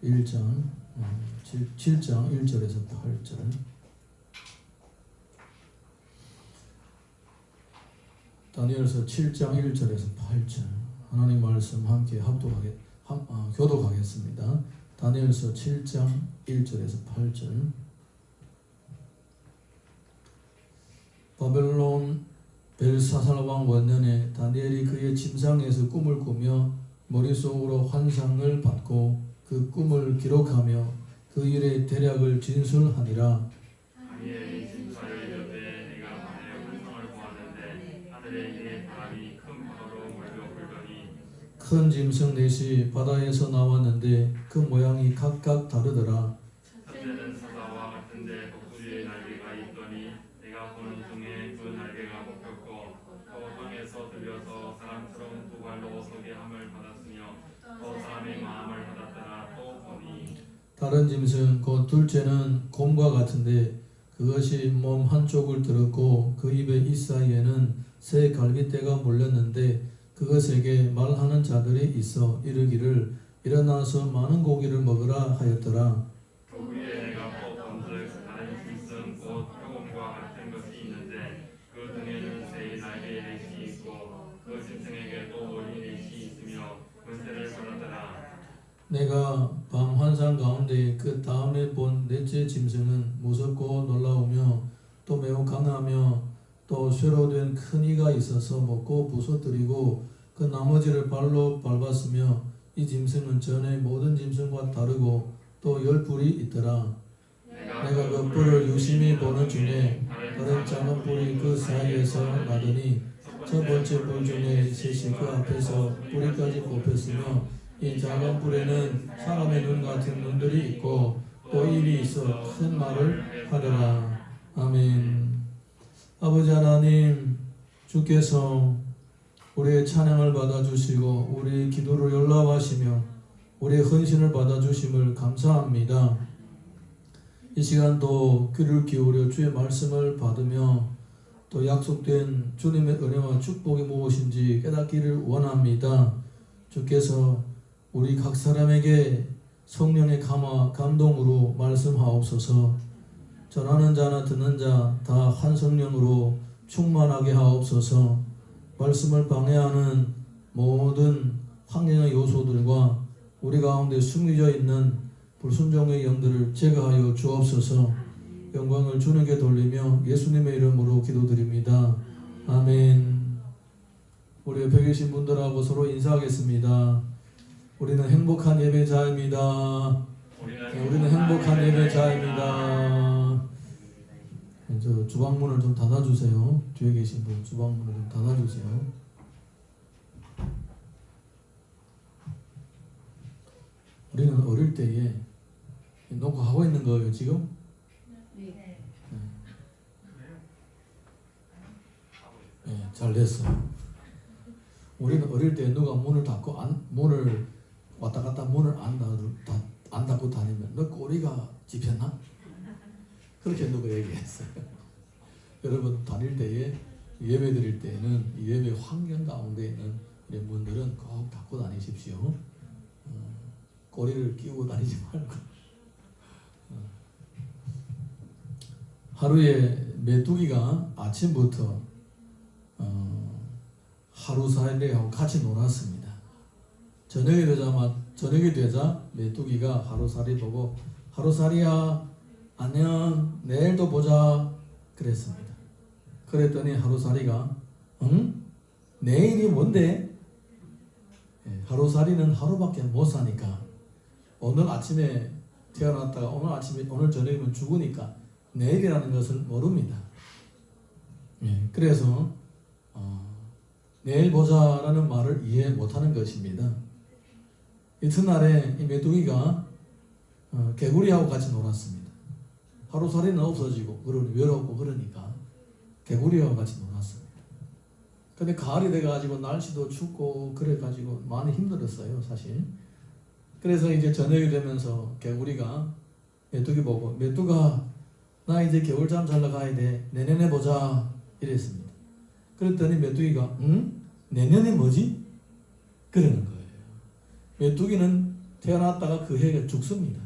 1장 7장 1절에서 8절. 다니엘서 7장 1절에서 8절. 하나님 말씀 함께 교독하겠습니다. 다니엘서 7장 1절에서 8절. 바벨론 벨사살 왕 원년에 다니엘이 그의 침상에서 꿈을 꾸며 머릿속으로 환상을 받고 그 꿈을 기록하며 그 일의 대략을 진술하니라. 다니엘이 침사에 이르되 내가 밤에 환상을 보았는데 하늘에 이에 바람이 큰 파도로 몰려 불더니 큰 짐승 넷이 바다에서 나왔는데 그 모양이 각각 다르더라. 첫째는 사자와 같은데 독수리의 날개가 있더니 내가 보는 중에 그 날개가 뽑혔고 또 땅에서 들려서 사람처럼 두 발로 서게 함을 받았으며 또 사람의 마음을 받았더라. 또 보니 다른 짐승 곧 둘째는 곰과 같은데 그것이 몸 한쪽을 들었고 그 입의 이 사이에는 새 갈빗대가 몰렸는데 그것에게 말하는 자들이 있어 이르기를 일어나서 많은 고기를 먹으라 하였더라. 그 위에 내가 또 본즉 다른 짐승 곧 표범과 같은 것이 있는데 그 등에는 새의 날개의 넷이 있고 그 짐승에게 또 어린 넷이 있으며 권세를 받았더라. 내가 밤 환상 가운데 그 다음에 본 넷째 짐승은 무섭고 놀라우며 또 매우 강하며 또 쇠로 된 큰 이가 있어서 먹고 부서뜨리고 그 나머지를 발로 밟았으며 이 짐승은 전에 모든 짐승과 다르고 또 열 뿔이 있더라. 내가 그 뿔을 유심히 보는 중에 다른 작은 뿔이 그 사이에서 나더니 첫 번째 뿔 중에 셋이 그 앞에서 뿌리까지 뽑혔으며 이 작은 뿔에는 사람의 눈 같은 눈들이 있고 또 입이 있어 큰 말을 하더라. 아멘. 아버지 하나님, 주께서 우리의 찬양을 받아주시고 우리 기도를 연락하시며 우리의 헌신을 받아주심을 감사합니다. 이 시간도 귀를 기울여 주의 말씀을 받으며 또 약속된 주님의 은혜와 축복이 무엇인지 깨닫기를 원합니다. 주께서 우리 각 사람에게 성령의 감화 감동으로 말씀하옵소서. 전하는 자나 듣는 자 다 한 성령으로 충만하게 하옵소서. 말씀을 방해하는 모든 환경의 요소들과 우리 가운데 숨겨져 있는 불순종의 영들을 제거하여 주옵소서. 영광을 주님께 돌리며 예수님의 이름으로 기도드립니다. 아멘. 우리 옆에 계신 분들하고 서로 인사하겠습니다. 우리는 행복한 예배자입니다. 우리는 행복한 예배자입니다. 저 주방문을 좀 닫아주세요. 뒤에 계신 분 주방문을 좀 닫아주세요. 우리는 어릴 때에 녹화하고 있는 거예요 지금? 네. 네, 잘 됐어. 우리는 어릴 때 누가 문을 닫고 문을 왔다 갔다 문을 안 닫고 다니면 너 꼬리가 집혔나? 그렇게 누가 얘기했어요. 여러분 다닐 때에 예배 드릴 때에는 예배 환경 가운데 있는 우리 분들은 꼭 닫고 다니십시오. 꼬리를 끼우고 다니지 말고. 하루에 메뚜기가 아침부터 하루살이하고 같이 놀았습니다. 저녁이 되자 메뚜기가 하루살이 보고 하루살이야 안녕 내일도 보자 그랬습니다. 그랬더니 하루살이가 응? 내일이 뭔데? 하루살이는 하루밖에 못 사니까 오늘 아침에 태어났다가 오늘 저녁이면 죽으니까 내일이라는 것을 모릅니다. 그래서 내일 보자라는 말을 이해 못하는 것입니다. 이튿날에 이 메뚜기가 개구리하고 같이 놀았습니다. 하루살이는 없어지고 외롭고 그러니까 개구리하고 같이 놀았습니다. 근데 가을이 돼가지고 날씨도 춥고 그래가지고 많이 힘들었어요 사실. 그래서 이제 저녁이 되면서 개구리가 메뚜기 보고 메뚜가 나 이제 겨울잠 자러 가야 돼 내년에 보자 이랬습니다. 그랬더니 메뚜기가 응? 내년에 뭐지? 그러는 거예요. 메뚜기는 태어났다가 그 해에 죽습니다.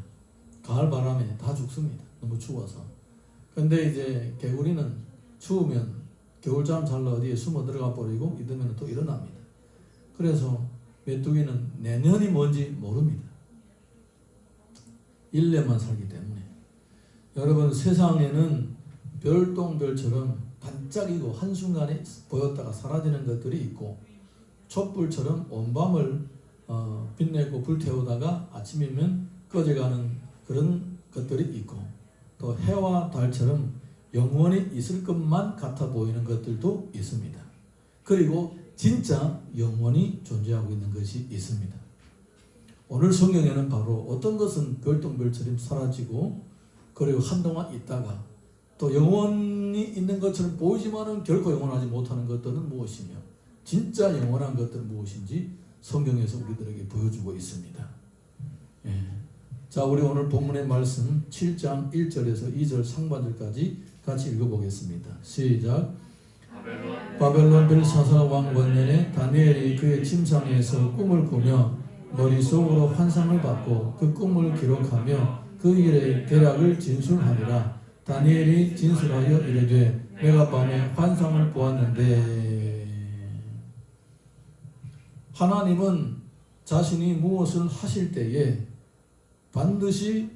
가을 바람에 다 죽습니다. 너무 추워서. 근데 이제 개구리는 추우면 겨울잠 잘라 어디에 숨어 들어가 버리고 이러면 또 일어납니다. 그래서 메뚜기는 내년이 뭔지 모릅니다. 1년만 살기 때문에. 여러분, 세상에는 별똥별처럼 반짝이고 한순간에 보였다가 사라지는 것들이 있고, 촛불처럼 온 밤을 빛내고 불태우다가 아침이면 꺼져가는 그런 것들이 있고, 또 해와 달처럼 영원히 있을 것만 같아 보이는 것들도 있습니다. 그리고 진짜 영원히 존재하고 있는 것이 있습니다. 오늘 성경에는 바로 어떤 것은 별똥별처럼 사라지고, 그리고 한동안 있다가 또 영원히 있는 것처럼 보이지만은 결코 영원하지 못하는 것들은 무엇이며, 진짜 영원한 것들은 무엇인지 성경에서 우리들에게 보여주고 있습니다. 예. 자, 우리 오늘 본문의 말씀 7장 1절에서 2절 상반절까지 같이 읽어보겠습니다. 시작. 바벨론 벨사사 왕 원년에 다니엘이 그의 침상에서 꿈을 꾸며 머릿속으로 환상을 받고 그 꿈을 기록하며 그 일의 대략을 진술하니라. 다니엘이 진술하여 이르되 내가 밤에 환상을 보았는데. 하나님은 자신이 무엇을 하실 때에 반드시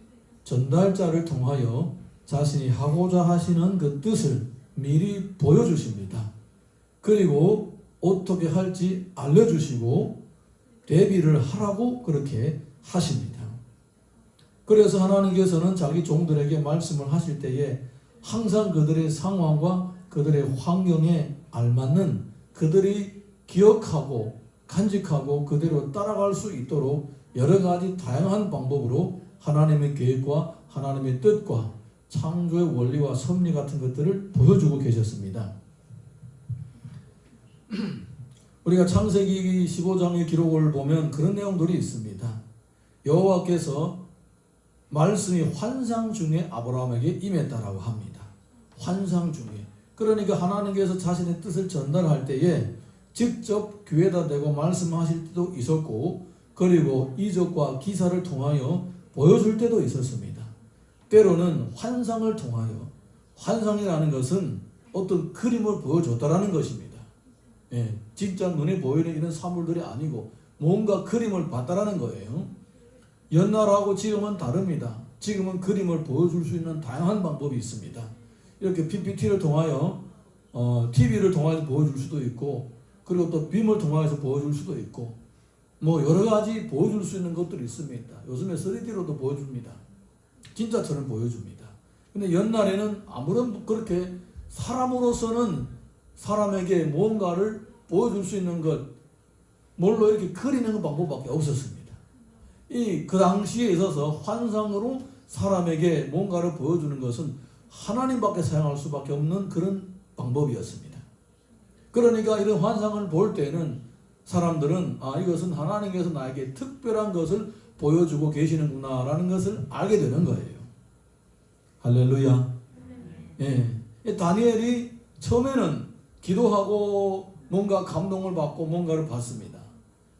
전달자를 통하여 자신이 하고자 하시는 그 뜻을 미리 보여주십니다. 그리고 어떻게 할지 알려주시고 대비를 하라고 그렇게 하십니다. 그래서 하나님께서는 자기 종들에게 말씀을 하실 때에 항상 그들의 상황과 그들의 환경에 알맞는, 그들이 기억하고 간직하고 그대로 따라갈 수 있도록 여러 가지 다양한 방법으로 하나님의 계획과 하나님의 뜻과 창조의 원리와 섭리 같은 것들을 보여주고 계셨습니다. 우리가 창세기 15장의 기록을 보면 그런 내용들이 있습니다. 여호와께서 말씀이 환상 중에 아브라함에게 임했다라고 합니다. 환상 중에. 그러니까 하나님께서 자신의 뜻을 전달할 때에 직접 귀에다 대고 말씀하실 때도 있었고, 그리고 이적과 기사를 통하여 보여줄 때도 있었습니다. 때로는 환상을 통하여, 환상이라는 것은 어떤 그림을 보여줬다라는 것입니다. 예, 직접 눈에 보이는 이런 사물들이 아니고 뭔가 그림을 봤다라는 거예요. 옛날하고 지금은 다릅니다. 지금은 그림을 보여줄 수 있는 다양한 방법이 있습니다. 이렇게 PPT를 통하여 TV를 통해서 보여줄 수도 있고, 그리고 또 빔을 통해서 보여줄 수도 있고, 뭐 여러 가지 보여줄 수 있는 것들이 있습니다. 요즘에 3D로도 보여줍니다. 진짜처럼 보여줍니다. 근데 옛날에는 아무런 그렇게 사람으로서는 사람에게 뭔가를 보여줄 수 있는 것, 뭘로 이렇게 그리는 방법밖에 없었습니다. 그 당시에 있어서 환상으로 사람에게 뭔가를 보여주는 것은 하나님밖에 사용할 수밖에 없는 그런 방법이었습니다. 그러니까 이런 환상을 볼 때는 사람들은 이것은 하나님께서 나에게 특별한 것을 보여주고 계시는구나 라는 것을 알게 되는 거예요. 할렐루야. 예. 다니엘이 처음에는 기도하고 뭔가 감동을 받고 뭔가를 받습니다.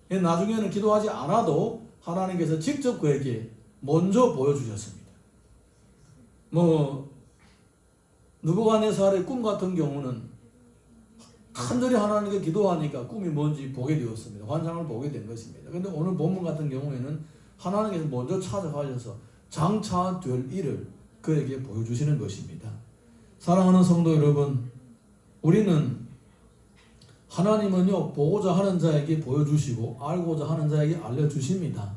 나중에는 기도하지 않아도 하나님께서 직접 그에게 먼저 보여주셨습니다. 느부갓네살의 꿈 같은 경우는 간절히 하나님께 기도하니까 꿈이 뭔지 보게 되었습니다. 환상을 보게 된 것입니다. 그런데 오늘 본문 같은 경우에는 하나님께서 먼저 찾아가셔서 장차 될 일을 그에게 보여주시는 것입니다. 사랑하는 성도 여러분, 우리는 하나님은요, 보고자 하는 자에게 보여주시고 알고자 하는 자에게 알려주십니다.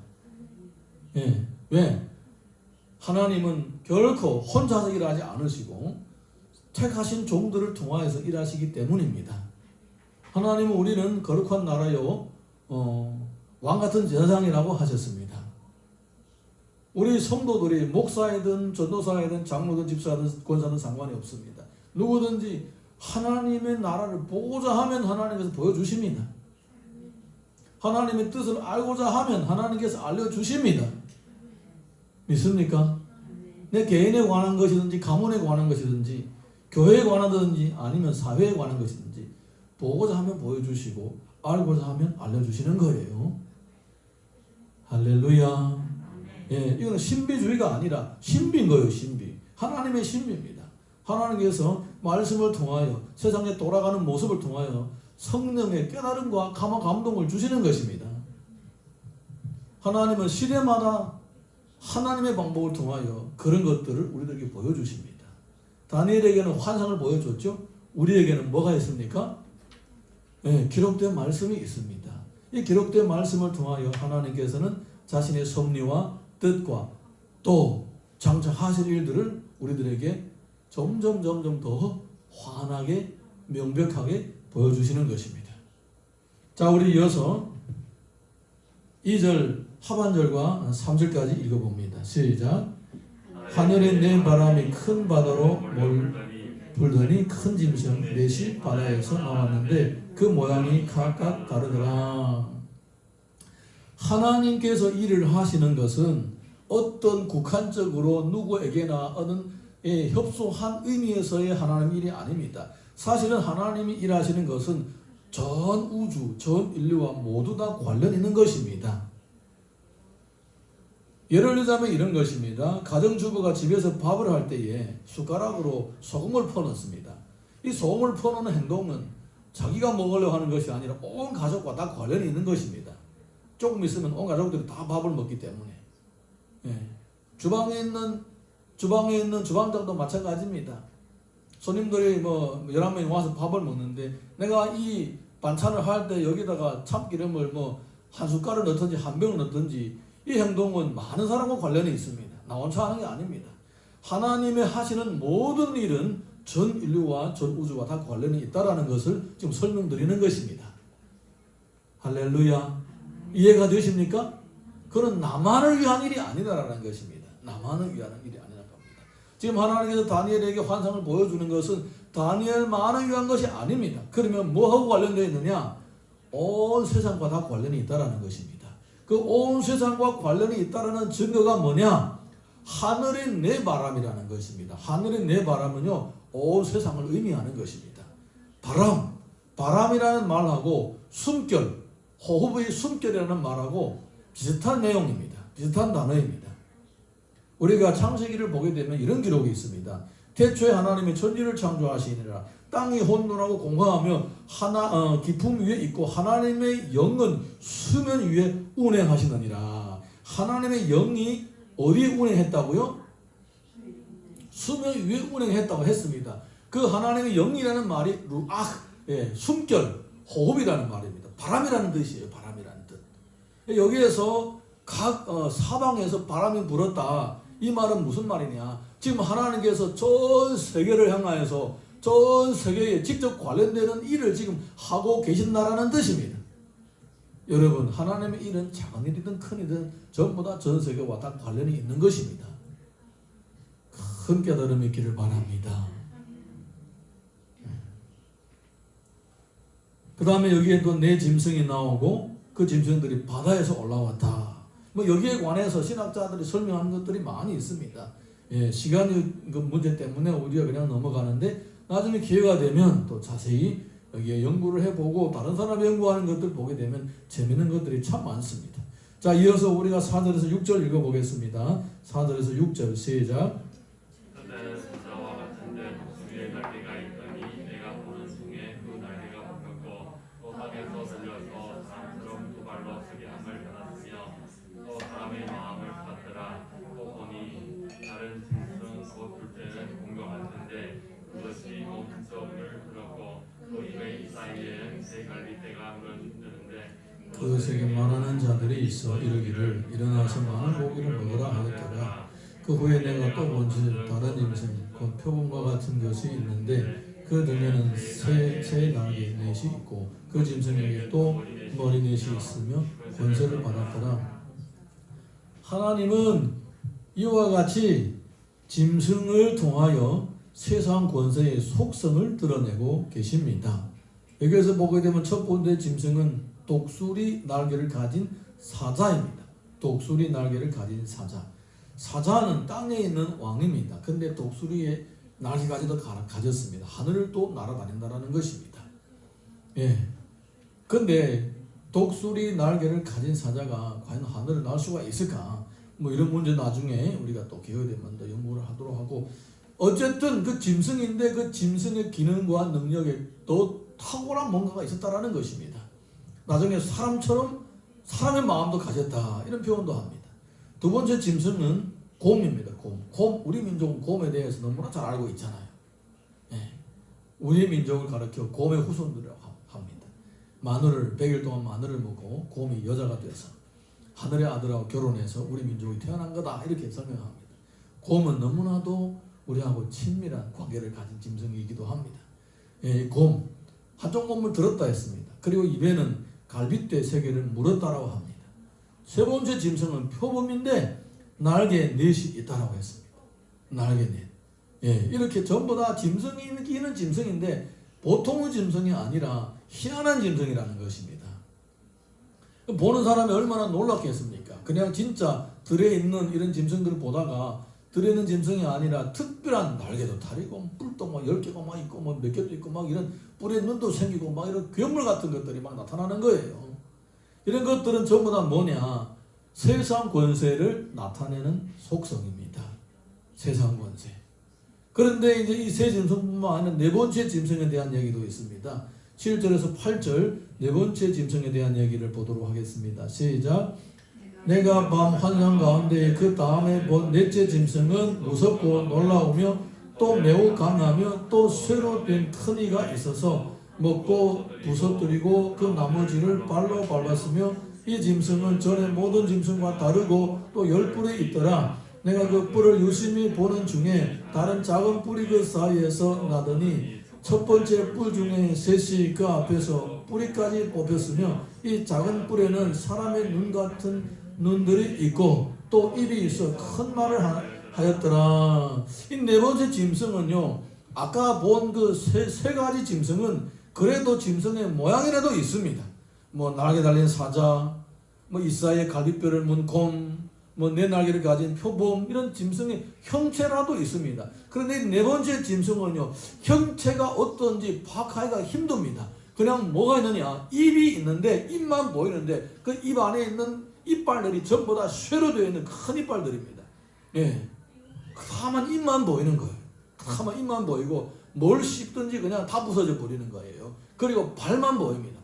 예. 왜? 하나님은 결코 혼자서 일하지 않으시고 택하신 종들을 통하여서 일하시기 때문입니다. 하나님은 우리는 거룩한 나라요, 왕같은 제사장이라고 하셨습니다. 우리 성도들이 목사이든 전도사이든 장로든 집사든 권사든 상관이 없습니다. 누구든지 하나님의 나라를 보고자 하면 하나님께서 보여주십니다. 하나님의 뜻을 알고자 하면 하나님께서 알려주십니다. 믿습니까? 내 개인에 관한 것이든지 가문에 관한 것이든지 교회에 관한 것이든지 아니면 사회에 관한 것이든지 보고자 하면 보여주시고 알고자 하면 알려주시는 거예요. 할렐루야. 예, 이거는 신비주의가 아니라 신비인 거예요. 신비. 하나님의 신비입니다. 하나님께서 말씀을 통하여 세상에 돌아가는 모습을 통하여 성령의 깨달음과 감동을 주시는 것입니다. 하나님은 시대마다 하나님의 방법을 통하여 그런 것들을 우리들에게 보여주십니다. 다니엘에게는 환상을 보여줬죠. 우리에게는 뭐가 있습니까? 예, 기록된 말씀이 있습니다. 이 기록된 말씀을 통하여 하나님께서는 자신의 섭리와 뜻과 또 장차 하실 일들을 우리들에게 점점 더 환하게 명백하게 보여주시는 것입니다. 자, 우리 이어서 2절 하반절과 3절까지 읽어봅니다. 시작. 하늘에 낸 바람이 큰 바다로 불더니 큰 짐승 넷이 바다에서 나왔는데 그 모양이 각각 다르더라. 하나님께서 일을 하시는 것은 어떤 국한적으로 누구에게나 어느 협소한 의미에서의 하나님 일이 아닙니다. 사실은 하나님이 일하시는 것은 전 우주, 전 인류와 모두 다 관련 있는 것입니다. 예를 들자면 이런 것입니다. 가정주부가 집에서 밥을 할 때에 숟가락으로 소금을 퍼넣습니다. 이 소금을 퍼넣는 행동은 자기가 먹으려고 하는 것이 아니라 온 가족과 다 관련이 있는 것입니다. 조금 있으면 온 가족들이 다 밥을 먹기 때문에. 예. 주방에 있는 주방장도 마찬가지입니다. 손님들이 11명이 와서 밥을 먹는데 내가 이 반찬을 할 때 여기다가 참기름을 한 숟갈을 넣든지 한 병을 넣든지 이 행동은 많은 사람과 관련이 있습니다. 나 혼자 하는 게 아닙니다. 하나님의 하시는 모든 일은 전 인류와 전 우주와 다 관련이 있다는 것을 지금 설명드리는 것입니다. 할렐루야. 이해가 되십니까? 그건 나만을 위한 일이 아니다라는 것입니다. 나만을 위한 일이 아니라는 겁니다. 지금 하나님께서 다니엘에게 환상을 보여주는 것은 다니엘만을 위한 것이 아닙니다. 그러면 뭐하고 관련되어 있느냐? 온 세상과 다 관련이 있다는 것입니다. 그 온 세상과 관련이 있다는 증거가 뭐냐? 하늘의 내 바람이라는 것입니다. 하늘의 내 바람은요, 온 세상을 의미하는 것입니다. 바람이라는 말하고 숨결, 호흡의 숨결이라는 말하고 비슷한 내용입니다. 비슷한 단어입니다. 우리가 창세기를 보게 되면 이런 기록이 있습니다. 태초에 하나님이 천지를 창조하시니라. 땅이 혼돈하고 공허하며 깊음 위에 있고 하나님의 영은 수면 위에 운행하시느니라. 하나님의 영이 어디에 운행했다고요? 수면 위에 운행했다고 했습니다. 그 하나님의 영이라는 말이 루악, 숨결, 호흡이라는 말입니다. 바람이라는 뜻이에요. 바람이라는 뜻. 여기에서 각 사방에서 바람이 불었다. 이 말은 무슨 말이냐? 지금 하나님께서 전 세계를 향하여서 전 세계에 직접 관련되는 일을 지금 하고 계신다라는 뜻입니다. 여러분, 하나님의 일은 작은 일이든 큰 일이든 전부 다 전 세계와 다 관련이 있는 것입니다. 큰 깨달음이 있기를 바랍니다. 그 다음에 여기에 또 네 짐승이 나오고 그 짐승들이 바다에서 올라왔다. 여기에 관해서 신학자들이 설명하는 것들이 많이 있습니다. 시간의 그 문제 때문에 우리가 그냥 넘어가는데 나중에 기회가 되면 또 자세히 여기에 연구를 해보고 다른 사람이 연구하는 것들 보게 되면 재밌는 것들이 참 많습니다. 자, 이어서 우리가 4절에서 6절 읽어보겠습니다. 4절에서 6절 시작. 그때 사자와 같은데 독수리의 날개가 있더니 내가 보는 중에 그 날개가 뽑혔고 또 땅에서 들려서 사람처럼 두 발로 서게 함을 받았으며 또 사람의 마음을 받더라. 또 보니 다른 짐승 곧 둘째는 공과 같은데 그것이 몸속을 들었고 그 입의 사이에 세 갈빗대가 물었는데 그것에게 말하는 자들이 있어 이르기를 일어나서 많은 고기를 먹으라 하였더라. 그 후에 내가 또 본즉 다른 짐승 곧 표범과 같은 것이 있는데 그 등에는 새 날개 넷이 있고 그 짐승에게 또 머리 넷이 있으며 권세를 받았더라. 하나님은 이와 같이 짐승을 통하여 세상 권세의 속성을 드러내고 계십니다. 여기에서 보게 되면 첫 번째 짐승은 독수리 날개를 가진 사자입니다. 독수리 날개를 가진 사자. 사자는 땅에 있는 왕입니다. 근데 독수리의 날개까지도 가졌습니다. 하늘을 또 날아다닌다는 것입니다. 근데 독수리 날개를 가진 사자가 과연 하늘을 날 수가 있을까? 뭐 이런 문제 나중에 우리가 또 기회가 되면 더 연구를 하도록 하고, 어쨌든 그 짐승인데 그 짐승의 기능과 능력에 또 탁월한 뭔가가 있었다라는 것입니다. 나중에 사람처럼 사람의 마음도 가졌다 이런 표현도 합니다. 두 번째 짐승은 곰입니다. 곰. 우리 민족은 곰에 대해서 너무나 잘 알고 있잖아요. 예. 우리 민족을 가리켜 곰의 후손들이라고 합니다. 마늘을 100일 동안 마늘을 먹고 곰이 여자가 돼서 하늘의 아들하고 결혼해서 우리 민족이 태어난 거다 이렇게 설명합니다. 곰은 너무나도 우리하고 친밀한 관계를 가진 짐승이기도 합니다. 예, 곰 한쪽 몸을 들었다 했습니다. 그리고 입에는 갈빗대 3개를 물었다라고 합니다. 세 번째 짐승은 표범인데 날개 넷이 있다라고 했습니다. 날개 넷. 예, 이렇게 전부 다 짐승이 있는 짐승인데 보통의 짐승이 아니라 희한한 짐승이라는 것입니다. 보는 사람이 얼마나 놀랐겠습니까? 그냥 진짜 들에 있는 이런 짐승들을 보다가 들에 있는 짐승이 아니라 특별한 날개도 다리고 뿔도 막 10개가 막 있고 뭐 몇 개도 있고 막 이런 뿔에 눈도 생기고 막 이런 괴물 같은 것들이 막 나타나는 거예요. 이런 것들은 전부 다 뭐냐? 세상 권세를 나타내는 속성입니다. 세상 권세. 그런데 이제 이 세 짐승뿐만 아니라 네 번째 짐승에 대한 얘기도 있습니다. 7절에서 8절 네 번째 짐승에 대한 얘기를 보도록 하겠습니다. 시작. 내가 밤 환상 가운데 그 다음에 본 넷째 짐승은 무섭고 놀라우며 또 매우 강하며 또 쇠로 된 큰 이가 있어서 먹고 부서뜨리고 그 나머지를 발로 밟았으며 이 짐승은 전에 모든 짐승과 다르고 또 10뿔이 있더라. 내가 그 뿔을 유심히 보는 중에 다른 작은 뿔이 그 사이에서 나더니 첫 번째 뿔 중에 셋이 그 앞에서 뿌리까지 뽑혔으며 이 작은 뿔에는 사람의 눈 같은 눈들이 있고 또 입이 있어 큰 말을 하였더라. 이 네 번째 짐승은요, 아까 본 그 세 가지 짐승은 그래도 짐승의 모양이라도 있습니다. 뭐 날개 달린 사자, 뭐 이사의 갈빗뼈를 문 곰, 뭐 네 날개를 가진 표범, 이런 짐승의 형체라도 있습니다. 그런데 네 번째 짐승은요, 형체가 어떤지 파악하기가 힘듭니다. 그냥 뭐가 있느냐, 입이 있는데 입만 보이는데 그 입 안에 있는 이빨들이 전부 다 쇠로 되어 있는 큰 이빨들입니다. 예, 다만 입만 보이는 거예요. 다만 입만 보이고 뭘 씹든지 그냥 다 부서져 버리는 거예요. 그리고 발만 보입니다.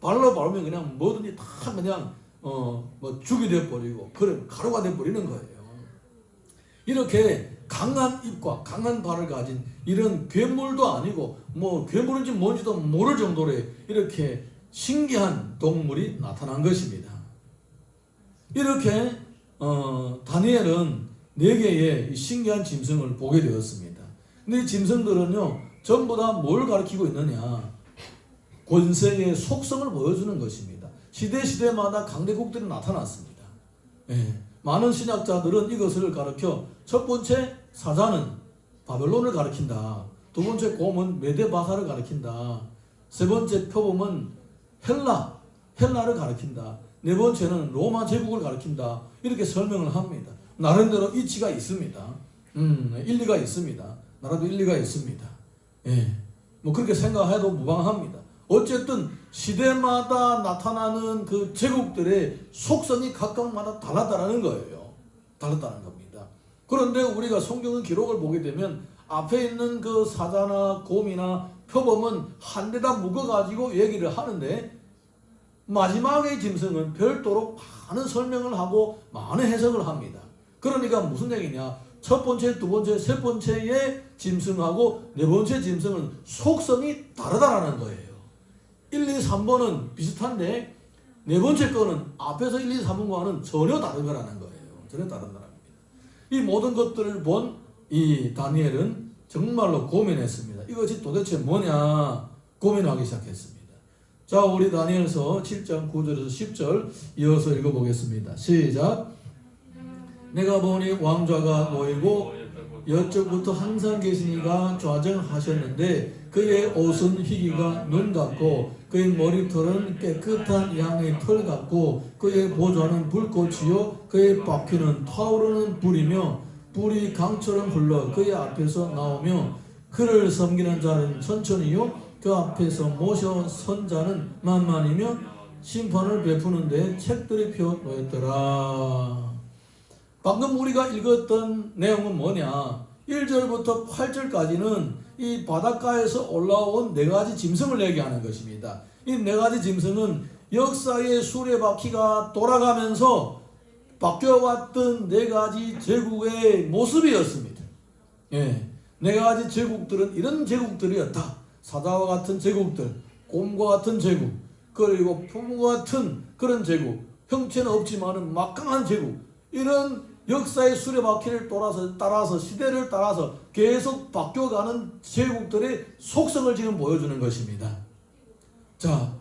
발로 밟으면 그냥 뭐든지 다 그냥 뭐 죽이 돼 버리고 그런 가루가 돼 버리는 거예요. 이렇게 강한 입과 강한 발을 가진 이런 괴물도 아니고 뭐 괴물인지 뭔지도 모를 정도로 이렇게 신기한 동물이 나타난 것입니다. 이렇게 다니엘은 4개의 신기한 짐승을 보게 되었습니다. 근데 이 짐승들은요, 전부 다 뭘 가리키고 있느냐? 권세의 속성을 보여주는 것입니다. 시대마다 강대국들이 나타났습니다. 예, 많은 신학자들은 이것을 가리켜 첫 번째 사자는 바벨론을 가리킨다. 두 번째 곰은 메데바사를 가리킨다. 세 번째 표범은 헬라를 가리킨다. 네 번째는 로마 제국을 가리킨다. 이렇게 설명을 합니다. 나름대로 이치가 있습니다. 일리가 있습니다. 나라도 일리가 있습니다. 예, 뭐 그렇게 생각해도 무방합니다. 어쨌든 시대마다 나타나는 그 제국들의 속성이 각각마다 달랐다는 거예요. 달랐다는 겁니다. 그런데 우리가 성경의 기록을 보게 되면 앞에 있는 그 사자나 곰이나 표범은 한 대다 묶어가지고 얘기를 하는데 마지막의 짐승은 별도로 많은 설명을 하고 많은 해석을 합니다. 그러니까 무슨 얘기냐? 첫 번째, 두 번째, 세 번째의 짐승하고 네 번째 짐승은 속성이 다르다라는 거예요. 1, 2, 3번은 비슷한데 네 번째 거는 앞에서 1, 2, 3번과는 전혀 다른 거라는 거예요. 전혀 다른 거랍니다. 이 모든 것들을 본 이 다니엘은 정말로 고민했습니다. 이것이 도대체 뭐냐? 고민하기 시작했습니다. 자, 우리 다니엘서 7장 9절에서 10절 이어서 읽어보겠습니다. 시작. 내가 보니 왕좌가 놓이고 여쪽부터 항상 계신 이가 좌정하셨는데 그의 옷은 희기가 눈 같고 그의 머리털은 깨끗한 양의 털 같고 그의 보좌는 불꽃이요 그의 바퀴는 타오르는 불이며 불이 강처럼 흘러 그의 앞에서 나오며 그를 섬기는 자는 천천히요 그 앞에서 모셔 선 자는 만만이며 심판을 베푸는데 책들이 펴 놓였더라. 방금 우리가 읽었던 내용은 뭐냐? 1절부터 8절까지는 이 바닷가에서 올라온 네 가지 짐승을 얘기하는 것입니다. 이 네 가지 짐승은 역사의 수레바퀴가 돌아가면서 바뀌어왔던 네 가지 제국의 모습이었습니다. 예, 네 가지 제국들은 이런 제국들이었다. 사자와 같은 제국들, 곰과 같은 제국, 그리고 품과 같은 그런 제국, 형체는 없지만은 막강한 제국, 이런 역사의 수레바퀴를 따라서 시대를 따라서 계속 바뀌어가는 제국들의 속성을 지금 보여주는 것입니다. 자,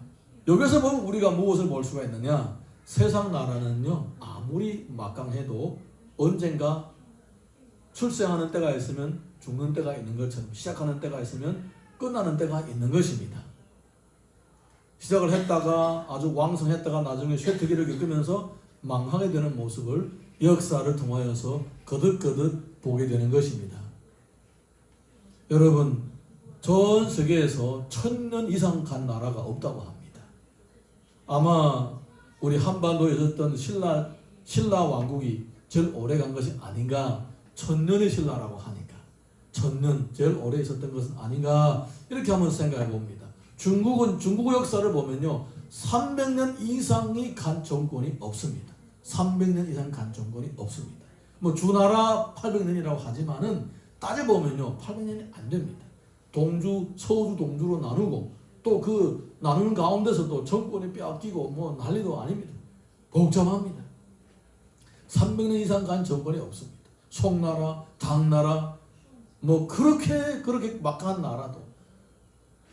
여기서 보면 우리가 무엇을 볼 수가 있느냐? 세상 나라는요, 아무리 막강해도 언젠가 출생하는 때가 있으면 죽는 때가 있는 것처럼, 시작하는 때가 있으면 끝나는 때가 있는 것입니다. 시작을 했다가 아주 왕성했다가 나중에 쇠퇴기를 겪으면서 망하게 되는 모습을 역사를 통하여서 거듭거듭 보게 되는 것입니다. 여러분, 전 세계에서 1000년 이상 간 나라가 없다고 합니다. 아마 우리 한반도에 있었던 신라 왕국이 제일 오래 간 것이 아닌가, 1000년의 신라라고 하니까 1000년 제일 오래 있었던 것은 아닌가, 이렇게 한번 생각해 봅니다. 중국 역사를 보면요, 300년 이상이 간 정권이 없습니다. 300년 이상 간 정권이 없습니다. 뭐 주나라 800년이라고 하지만은 따져보면요, 800년이 안 됩니다. 서우주 동주로 나누고 또 그 나누는 가운데서 또 정권이 빼앗기고 뭐 난리도 아닙니다. 복잡합니다. 300년 이상 간 정권이 없습니다. 송나라, 당나라, 뭐 그렇게 막강한 나라도,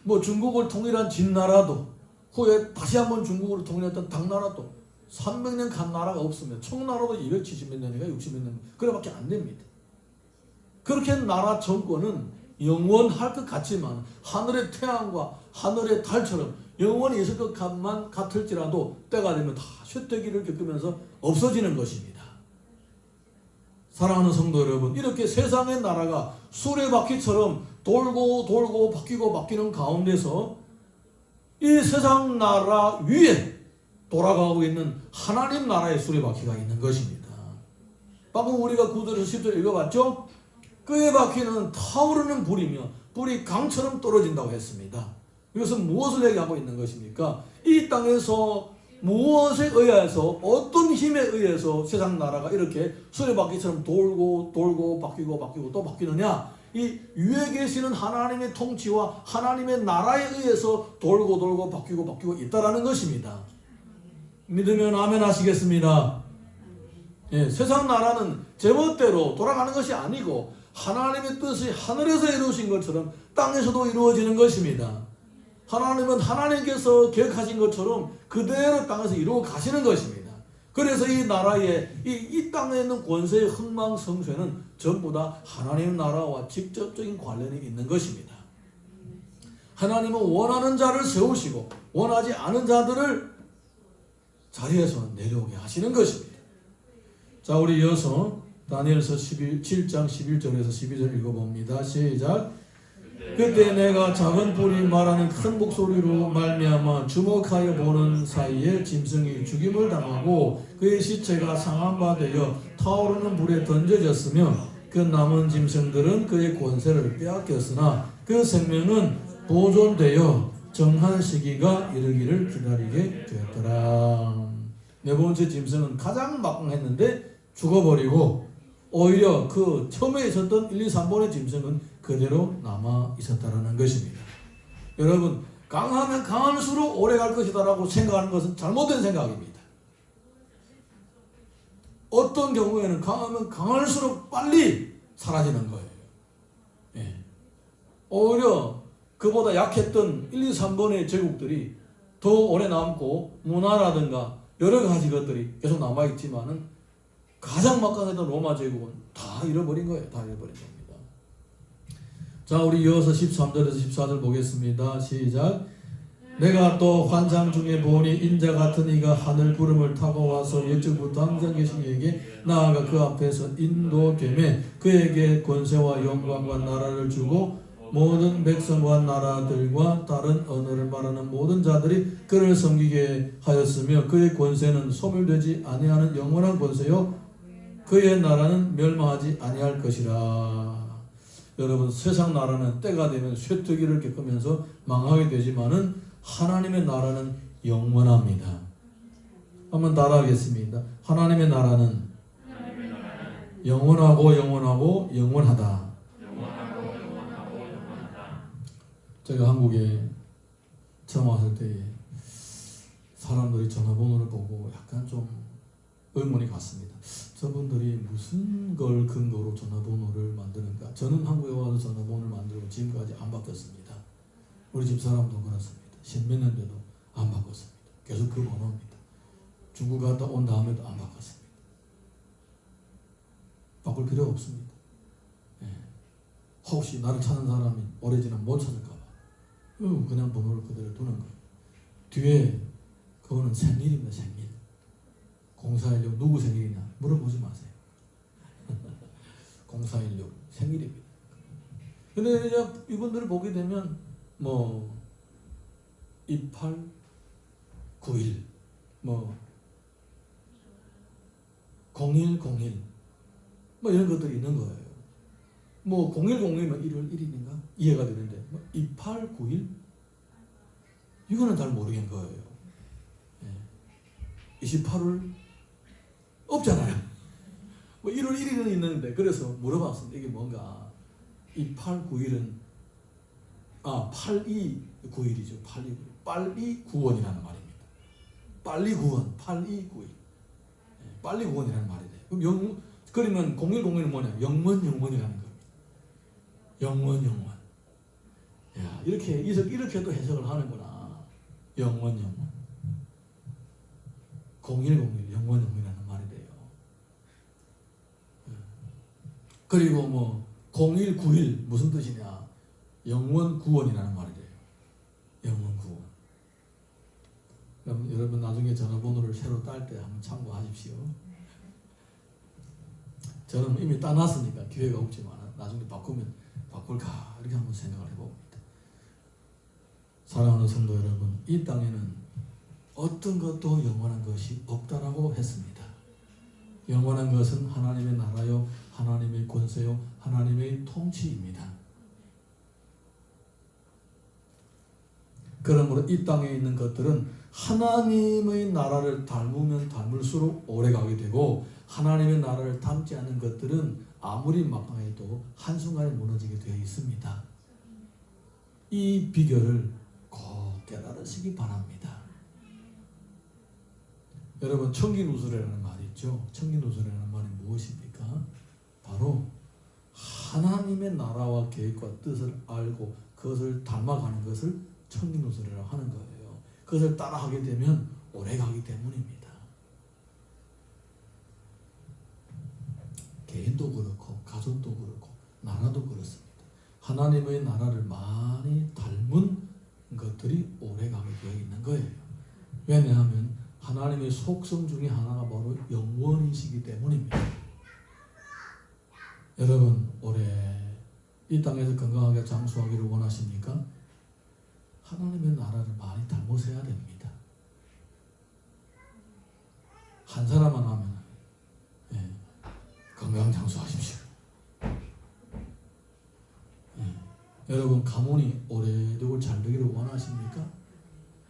뭐 중국을 통일한 진나라도, 후에 다시 한번 중국으로 통일했던 당나라도 300년 간 나라가 없으면, 청나라도 270몇 년인가 60몇 년 그래밖에 안 됩니다. 그렇게 나라 정권은 영원할 것 같지만 하늘의 태양과 하늘의 달처럼 영원히 있을 것만 같을지라도 때가 되면 다 쇠퇴기를 겪으면서 없어지는 것입니다. 사랑하는 성도 여러분, 이렇게 세상의 나라가 수레바퀴처럼 돌고 바뀌는 가운데서 이 세상 나라 위에 돌아가고 있는 하나님 나라의 수레바퀴가 있는 것입니다. 방금 우리가 9절에서 10절 읽어봤죠? 그의 바퀴는 타오르는 불이며 불이 강처럼 떨어진다고 했습니다. 이것은 무엇을 얘기하고 있는 것입니까? 이 땅에서 무엇에 의해서, 어떤 힘에 의해서 세상 나라가 이렇게 수레바퀴처럼 돌고 바뀌고 또 바뀌느냐? 이 위에 계시는 하나님의 통치와 하나님의 나라에 의해서 돌고 바뀌고 있다라는 것입니다. 믿으면 아멘 하시겠습니다. 예, 세상 나라는 제멋대로 돌아가는 것이 아니고 하나님의 뜻이 하늘에서 이루어진 것처럼 땅에서도 이루어지는 것입니다. 하나님은 하나님께서 계획하신 것처럼 그대로 땅에서 이루어 가시는 것입니다. 그래서 이 나라의 이 땅에 있는 권세의 흥망성쇠는 전부 다 하나님 나라와 직접적인 관련이 있는 것입니다. 하나님은 원하는 자를 세우시고 원하지 않은 자들을 자리에서 내려오게 하시는 것입니다. 자, 우리 이어서 다니엘서 7장 11절에서 12절 읽어봅니다. 시작. 그때 내가 작은 불이 말하는 큰 목소리로 말미암아 주목하여 보는 사이에 짐승이 죽임을 당하고 그의 시체가 상한 바 되어 타오르는 불에 던져졌으며 그 남은 짐승들은 그의 권세를 빼앗겼으나 그 생명은 보존되어 정한 시기가 이르기를 기다리게 되었더라. 네 번째 짐승은 가장 막강했는데 죽어버리고 오히려 그 처음에 있었던 1, 2, 3번의 짐승은 그대로 남아 있었다라는 것입니다. 여러분, 강하면 강할수록 오래 갈 것이다라고 생각하는 것은 잘못된 생각입니다. 어떤 경우에는 강하면 강할수록 빨리 사라지는 거예요. 예. 오히려 그보다 약했던 1, 2, 3번의 제국들이 더 오래 남고 문화라든가 여러 가지 것들이 계속 남아있지만은 가장 막강했던 로마 제국은 다 잃어버린 거예요. 다 잃어버린 겁니다. 자, 우리 이어서 13절에서 14절 보겠습니다. 시작. 내가 또 환상 중에 보니 인자 같은 이가 하늘 구름을 타고 와서 옛적부터 항상 계신 이에게 나아가 그 앞에서 인도되매 그에게 권세와 영광과 나라를 주고 모든 백성과 나라들과 다른 언어를 말하는 모든 자들이 그를 섬기게 하였으며 그의 권세는 소멸되지 아니하는 영원한 권세요 그의 나라는 멸망하지 아니할 것이라. 여러분, 세상 나라는 때가 되면 쇠퇴기를 겪으면서 망하게 되지만은 하나님의 나라는 영원합니다. 한번 따라하겠습니다. 하나님의 나라는 영원하고 영원하고 영원하다. 제가 한국에 처음 왔을 때 사람들이 전화번호를 보고 약간 좀 의문이 갔습니다. 저분들이 무슨 걸 근거로 전화번호를 만드는가? 저는 한국에 와서 전화번호를 만들고 지금까지 안 바꿨습니다. 우리 집 사람도 그렇습니다. 10몇 년 돼도 안 바꿨습니다. 계속 그 번호입니다. 중국 갔다 온 다음에도 안 바꿨습니다. 바꿀 필요 없습니다. 예. 혹시 나를 찾는 사람이 오래 지나면 못 찾을까 봐 그냥 번호를 그대로 두는 거예요. 뒤에 그거는 생일입니다. 생일. 0416 누구 생일이냐 물어보지 마세요. 0416 생일입니다. 근데 이제 이분들을 보게 되면 뭐 2891 뭐 0101 뭐 이런 것들이 있는 거예요. 뭐 0101면 1월 1일인가 이해가 되는데 뭐 2891 이거는 잘 모르겠는 거예요. 28월 없잖아요. 뭐 1월 1일은 있는데 그래서 물어봤습니다. 이게 뭔가 2891은 8291이죠. 8291 빨리 구원이라는 말입니다. 빨리 구원 8291 빨리 구원이라는 말이 돼요. 그럼 그러면 0101은 뭐냐? 영원이라는 겁니다. 영원. 야, 이렇게도 해석을 하는구나. 영원. 0101 영원이라는 말이 돼요. 그리고 뭐 0191 무슨 뜻이냐? 영원 구원이라는 말이 돼요. 영원 구원. 그럼 여러분 나중에 전화번호를 새로 딸 때 한번 참고하십시오. 저는 이미 따놨으니까 기회가 없지만 나중에 바꾸면 바꿀까 이렇게 한번 생각을 해봅니다. 사랑하는 성도 여러분, 이 땅에는 어떤 것도 영원한 것이 없다라고 했습니다. 영원한 것은 하나님의 나라요, 하나님의 권세요, 하나님의 통치입니다. 그러므로 이 땅에 있는 것들은 하나님의 나라를 닮으면 닮을수록 오래가게 되고 하나님의 나라를 닮지 않는 것들은 아무리 막강해도 한순간에 무너지게 되어 있습니다. 이 비결을 꼭 깨달으시기 바랍니다. 여러분, 청기누설이라는 말이 있죠. 청기누설이라는 말이 무엇입니까? 바로 하나님의 나라와 계획과 뜻을 알고 그것을 닮아가는 것을 청기누설이라고 하는 거예요. 그것을 따라하게 되면 오래가기 때문입니다. 개인도 그렇고 가족도 그렇고 나라도 그렇습니다. 하나님의 나라를 많이 닮은 것들이 오래가게 되어 있는 거예요. 왜냐하면 하나님의 속성 중에 하나가 바로 영원이시기 때문입니다. 여러분, 올해 이 땅에서 건강하게 장수하기를 원하십니까? 하나님의 나라를 많이 닮으셔야 됩니다. 한 사람만 하면 건강 장수하십시오. 여러분, 가문이 오래되고 잘 되기를 원하십니까?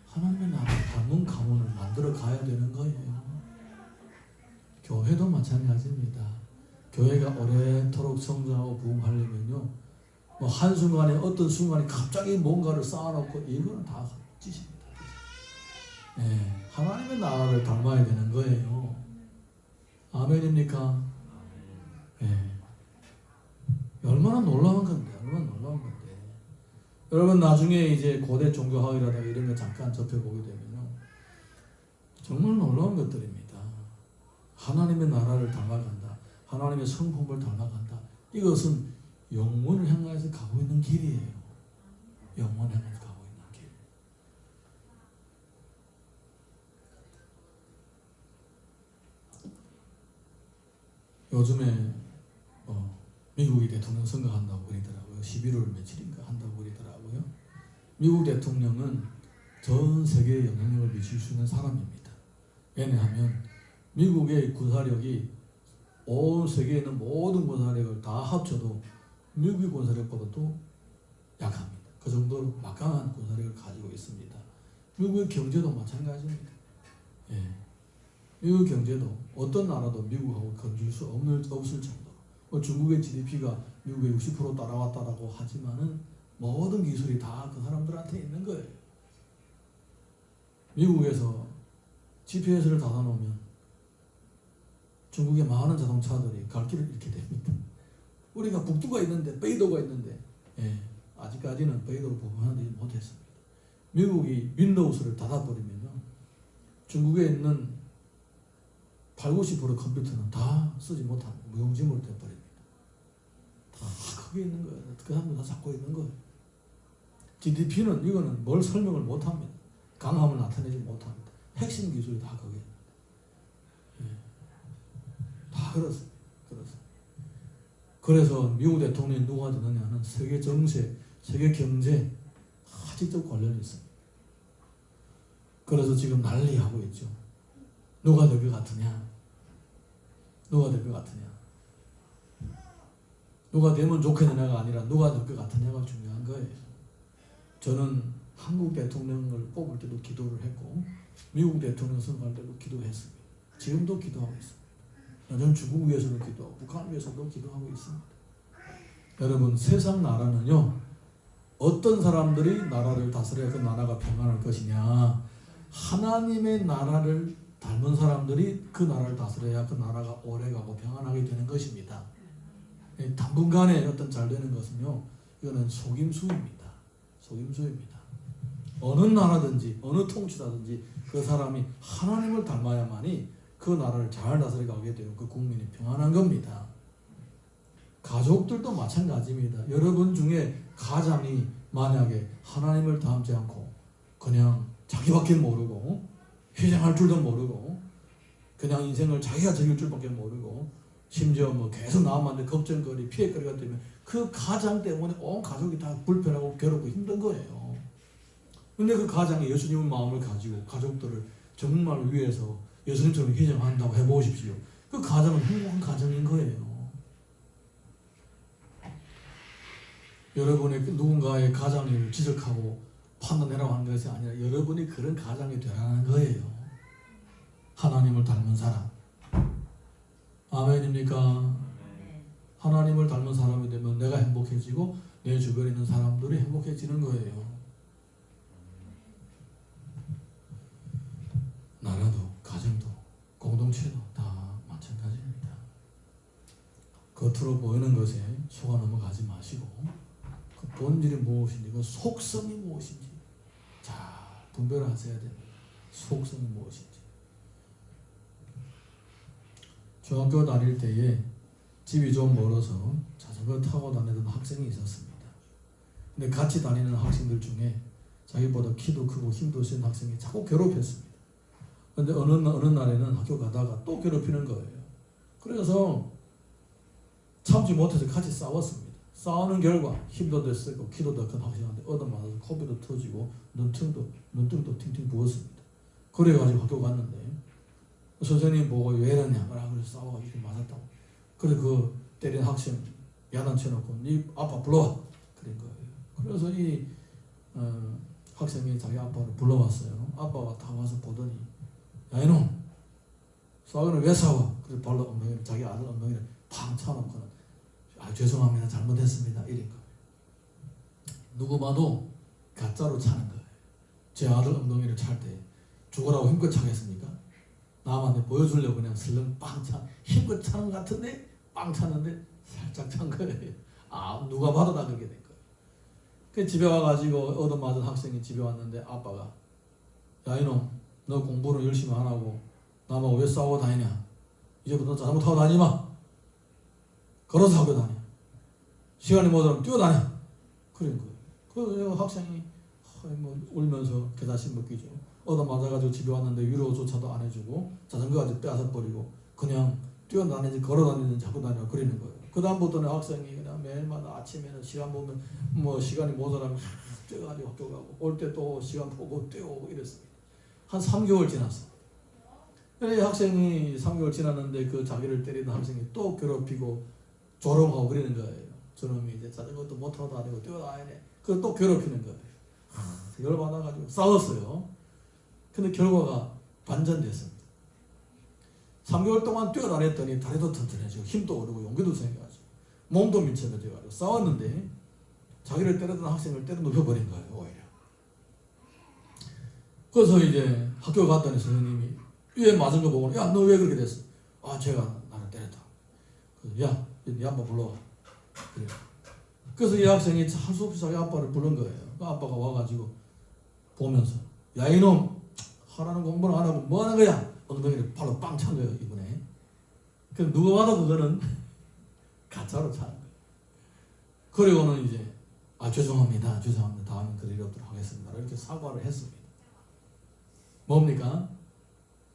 하나님의 나라를 닮은 가문을 만들어 가야 되는 거예요. 교회도 마찬가지입니다. 교회가 오래도록 성장하고 부흥하려면요, 뭐 한순간에 어떤 순간에 갑자기 뭔가를 쌓아놓고 이거는 다 짓입니다. 하나님의 나라를 닮아야 되는 거예요. 아멘입니까? 얼마나 놀라운 건데, 얼마나 놀라운 건데. 여러분, 나중에 이제 고대 종교학이라든가 이런 거 잠깐 접해보게 되면요, 정말 놀라운 것들입니다. 하나님의 나라를 닮아간다. 하나님의 성품을 닮아간다. 이것은 영원을 향해서 가고 있는 길이에요. 영원을 향해서 가고 있는 길. 요즘에 미국이 대통령 선거한다고 그러더라고요. 그러더라고요. 11월 며칠인가 한다고 그러더라고요. 미국 대통령은 전 세계에 영향력을 미칠 수 있는 사람입니다. 왜냐하면 미국의 군사력이 온 세계에 있는 모든 군사력을 다 합쳐도 미국의 군사력보다도 약합니다. 그 정도로 막강한 군사력을 가지고 있습니다. 미국의 경제도 마찬가지입니다. 예. 미국 경제도 어떤 나라도 미국하고 건질 수 없을 정도로 중국의 GDP가 미국의 60% 따라왔다라고 하지만은 모든 기술이 다 그 사람들한테 있는 거예요. 미국에서 GPS를 닫아놓으면 중국의 많은 자동차들이 갈 길을 잃게 됩니다. 우리가 북두가 있는데 베이도가 있는데 아직까지는 베이도를 보호하지 못했습니다. 미국이 윈도우스를 닫아버리면 중국에 있는 80~90% 컴퓨터는 다 쓰지 못하고 무용지물로 돼버립니다. 다 거기 있는 거예요. 그 사람들 다 잡고 있는 거예요. GDP는 이거는 뭘 설명을 못합니다. 강함을 나타내지 못합니다. 핵심 기술이 다 거기에 다 그렇습니다. 그래서 미국 대통령이 누가 되느냐는 세계 정세, 세계 경제 다 직접 관련이 있습니다. 그래서 지금 난리하고 있죠. 누가 될 것 같으냐? 누가 될 것 같으냐? 누가 되면 좋겠느냐가 아니라 누가 될 것 같으냐가 중요한 거예요. 저는 한국 대통령을 뽑을 때도 기도를 했고 미국 대통령 선거할 때도 기도했습니다. 지금도 기도하고 있습니다. 저는 중국 위해서도 기도하고 북한 위해서도 기도하고 있습니다. 여러분 세상 나라는요 어떤 사람들이 나라를 다스려야 그 나라가 평안할 것이냐 하나님의 나라를 닮은 사람들이 그 나라를 다스려야 그 나라가 오래가고 평안하게 되는 것입니다. 당분간에 어떤 잘 되는 것은요 이거는 속임수입니다. 속임수입니다. 어느 나라든지 어느 통치자든지 그 사람이 하나님을 닮아야만이 그 나라를 잘 다스려 가게 되고 그 국민이 평안한 겁니다. 가족들도 마찬가지입니다. 여러분 중에 가장이 만약에 하나님을 닮지 않고 그냥 자기밖에 모르고 희생할 줄도 모르고 그냥 인생을 자기가 즐길 줄밖에 모르고 심지어 뭐 계속 남한테 걱정거리 피해거리가 되면 그 가장 때문에 온 가족이 다 불편하고 괴롭고 힘든 거예요. 근데 그 가장이 예수님의 마음을 가지고 가족들을 정말 위해서 예수님처럼 희생한다고 해보십시오. 그 가정은 행복한 가정인 거예요. 여러분의 누군가의 가장을 지적하고 판단해라고 하는 것이 아니라 여러분이 그런 가장이 되라는 거예요. 하나님을 닮은 사람. 아멘입니까? 하나님을 닮은 사람이 되면 내가 행복해지고 내 주변에 있는 사람들이 행복해지는 거예요. 나라도 가정도 공동체도 다 마찬가지입니다. 겉으로 보이는 것에 속아 넘어가지 마시고 그 본질이 무엇인지 그 속성이 무엇인지 잘 분별하셔야 됩니다. 속성이 무엇인지. 중학교 다닐 때에 집이 좀 멀어서 자전거 타고 다니던 학생이 있었습니다. 근데 같이 다니는 학생들 중에 자기보다 키도 크고 힘도 센 학생이 자꾸 괴롭혔습니다. 근데 어느 날에는 학교 가다가 또 괴롭히는 거예요. 그래서 참지 못해서 같이 싸웠습니다. 싸우는 결과 힘도 더 세고 키도 더 큰 학생한테 얻어맞아서 코피도 터지고 눈등도 팅팅 부었습니다. 그래가지고 학교 갔는데 선생님 보고 왜 이러냐 그래서 싸워가지고 맞았다고. 그래 그 때린 학생 야단쳐놓고 네 아빠 불러와 그런 거예요. 그래서 이 학생이 자기 아빠를 불러왔어요. 아빠가 다 와서 보더니 야 이놈 싸우기는 왜 싸워? 그래서 발로 엉덩이를 자기 아들 엉덩이를 팡 차놓고는 죄송합니다 잘못했습니다 이런 거예요. 누구 봐도 가짜로 차는 거예요. 제 아들 엉덩이를 찰 때 죽으라고 힘껏 차겠습니까? 남한테 보여주려고 그냥 슬렁 빵 차 힘껏 차는 것 같은데 빵 차는데 살짝 찬 거예요. 누가 봐도 다 그렇게 된 거예요. 그 집에 와가지고 얻어맞은 학생이 집에 왔는데 아빠가 야 이놈 너 공부를 열심히 안 하고 남하고 왜 싸우고 다니냐? 이제부터 자전거 타고 다니지 마. 걸어서 하고 다녀. 시간이 모자라면 뛰어다녀. 그런 거예요. 그 학생이 울면서 개다시 먹기죠. 얻어맞아가지고 집에 왔는데 위로조차도 안 해주고 자전거까지 빼앗아버리고 그냥 뛰어다니는지 걸어다니는지 자꾸 다니고 그러는 거예요. 그 다음부터는 학생이 그냥 매일마다 아침에는 시간 보면 뭐 시간이 모자라면 뛰어가지고 학교 가고 올 때 또 시간 보고 뛰어오고 이랬습니다. 한 3개월 지났어. 그래서 학생이 3개월 지났는데 그 자기를 때리던 학생이 또 괴롭히고 조롱하고 그러는 거예요. 저놈이 이제 자전거도 못하고 다니고 뛰어다니네. 그걸 또 괴롭히는 거예요. 열받아가지고 싸웠어요. 근데 결과가 반전됐습니다. 3개월 동안 뛰어다녔더니 다리도 튼튼해지고 힘도 오르고 용기도 생겨가지고 몸도 민첩해져가지고 싸웠는데 자기를 때리던 학생을 때려 눕혀버린 거예요. 오히려. 그래서 이제 학교 갔더니 선생님이 얘 맞은 거 보고 야 너 왜 그렇게 됐어? 아 제가 나를 때렸다. 야 이 아빠 불러와. 그래. 그래서 이 학생이 할 수 없이 자기 아빠를 부른 거예요. 그 아빠가 와가지고 보면서 야 이놈 하라는 공부를 안 하고 뭐 하는 거야? 엉덩이를 발로 빵 찬 거예요 이번에. 그 누가 봐도 그거는 가짜로 찬 거예요. 그리고는 이제 죄송합니다 다음엔 그럴 일 없도록 하겠습니다 이렇게 사과를 했습니다. 뭡니까?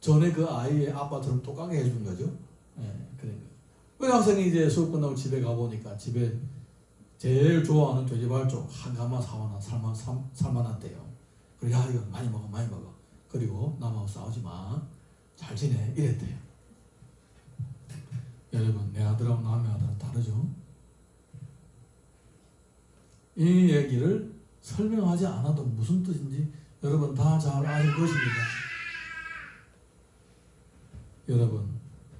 전에 그 아이의 아빠처럼 똑같게 해준 거죠. 그러니까 그 학생이 이제 수업 끝나고 집에 가보니까 집에 제일 좋아하는 돼지발쪽 한 가마 삶아놨대요. 그리고 야 이거 많이 먹어 그리고 남하고 싸우지 마. 잘 지내 이랬대요. 여러분 내 아들하고 남의 아들은 다르죠. 이 얘기를 설명하지 않아도 무슨 뜻인지 여러분 다 잘 아실 것입니다. 여러분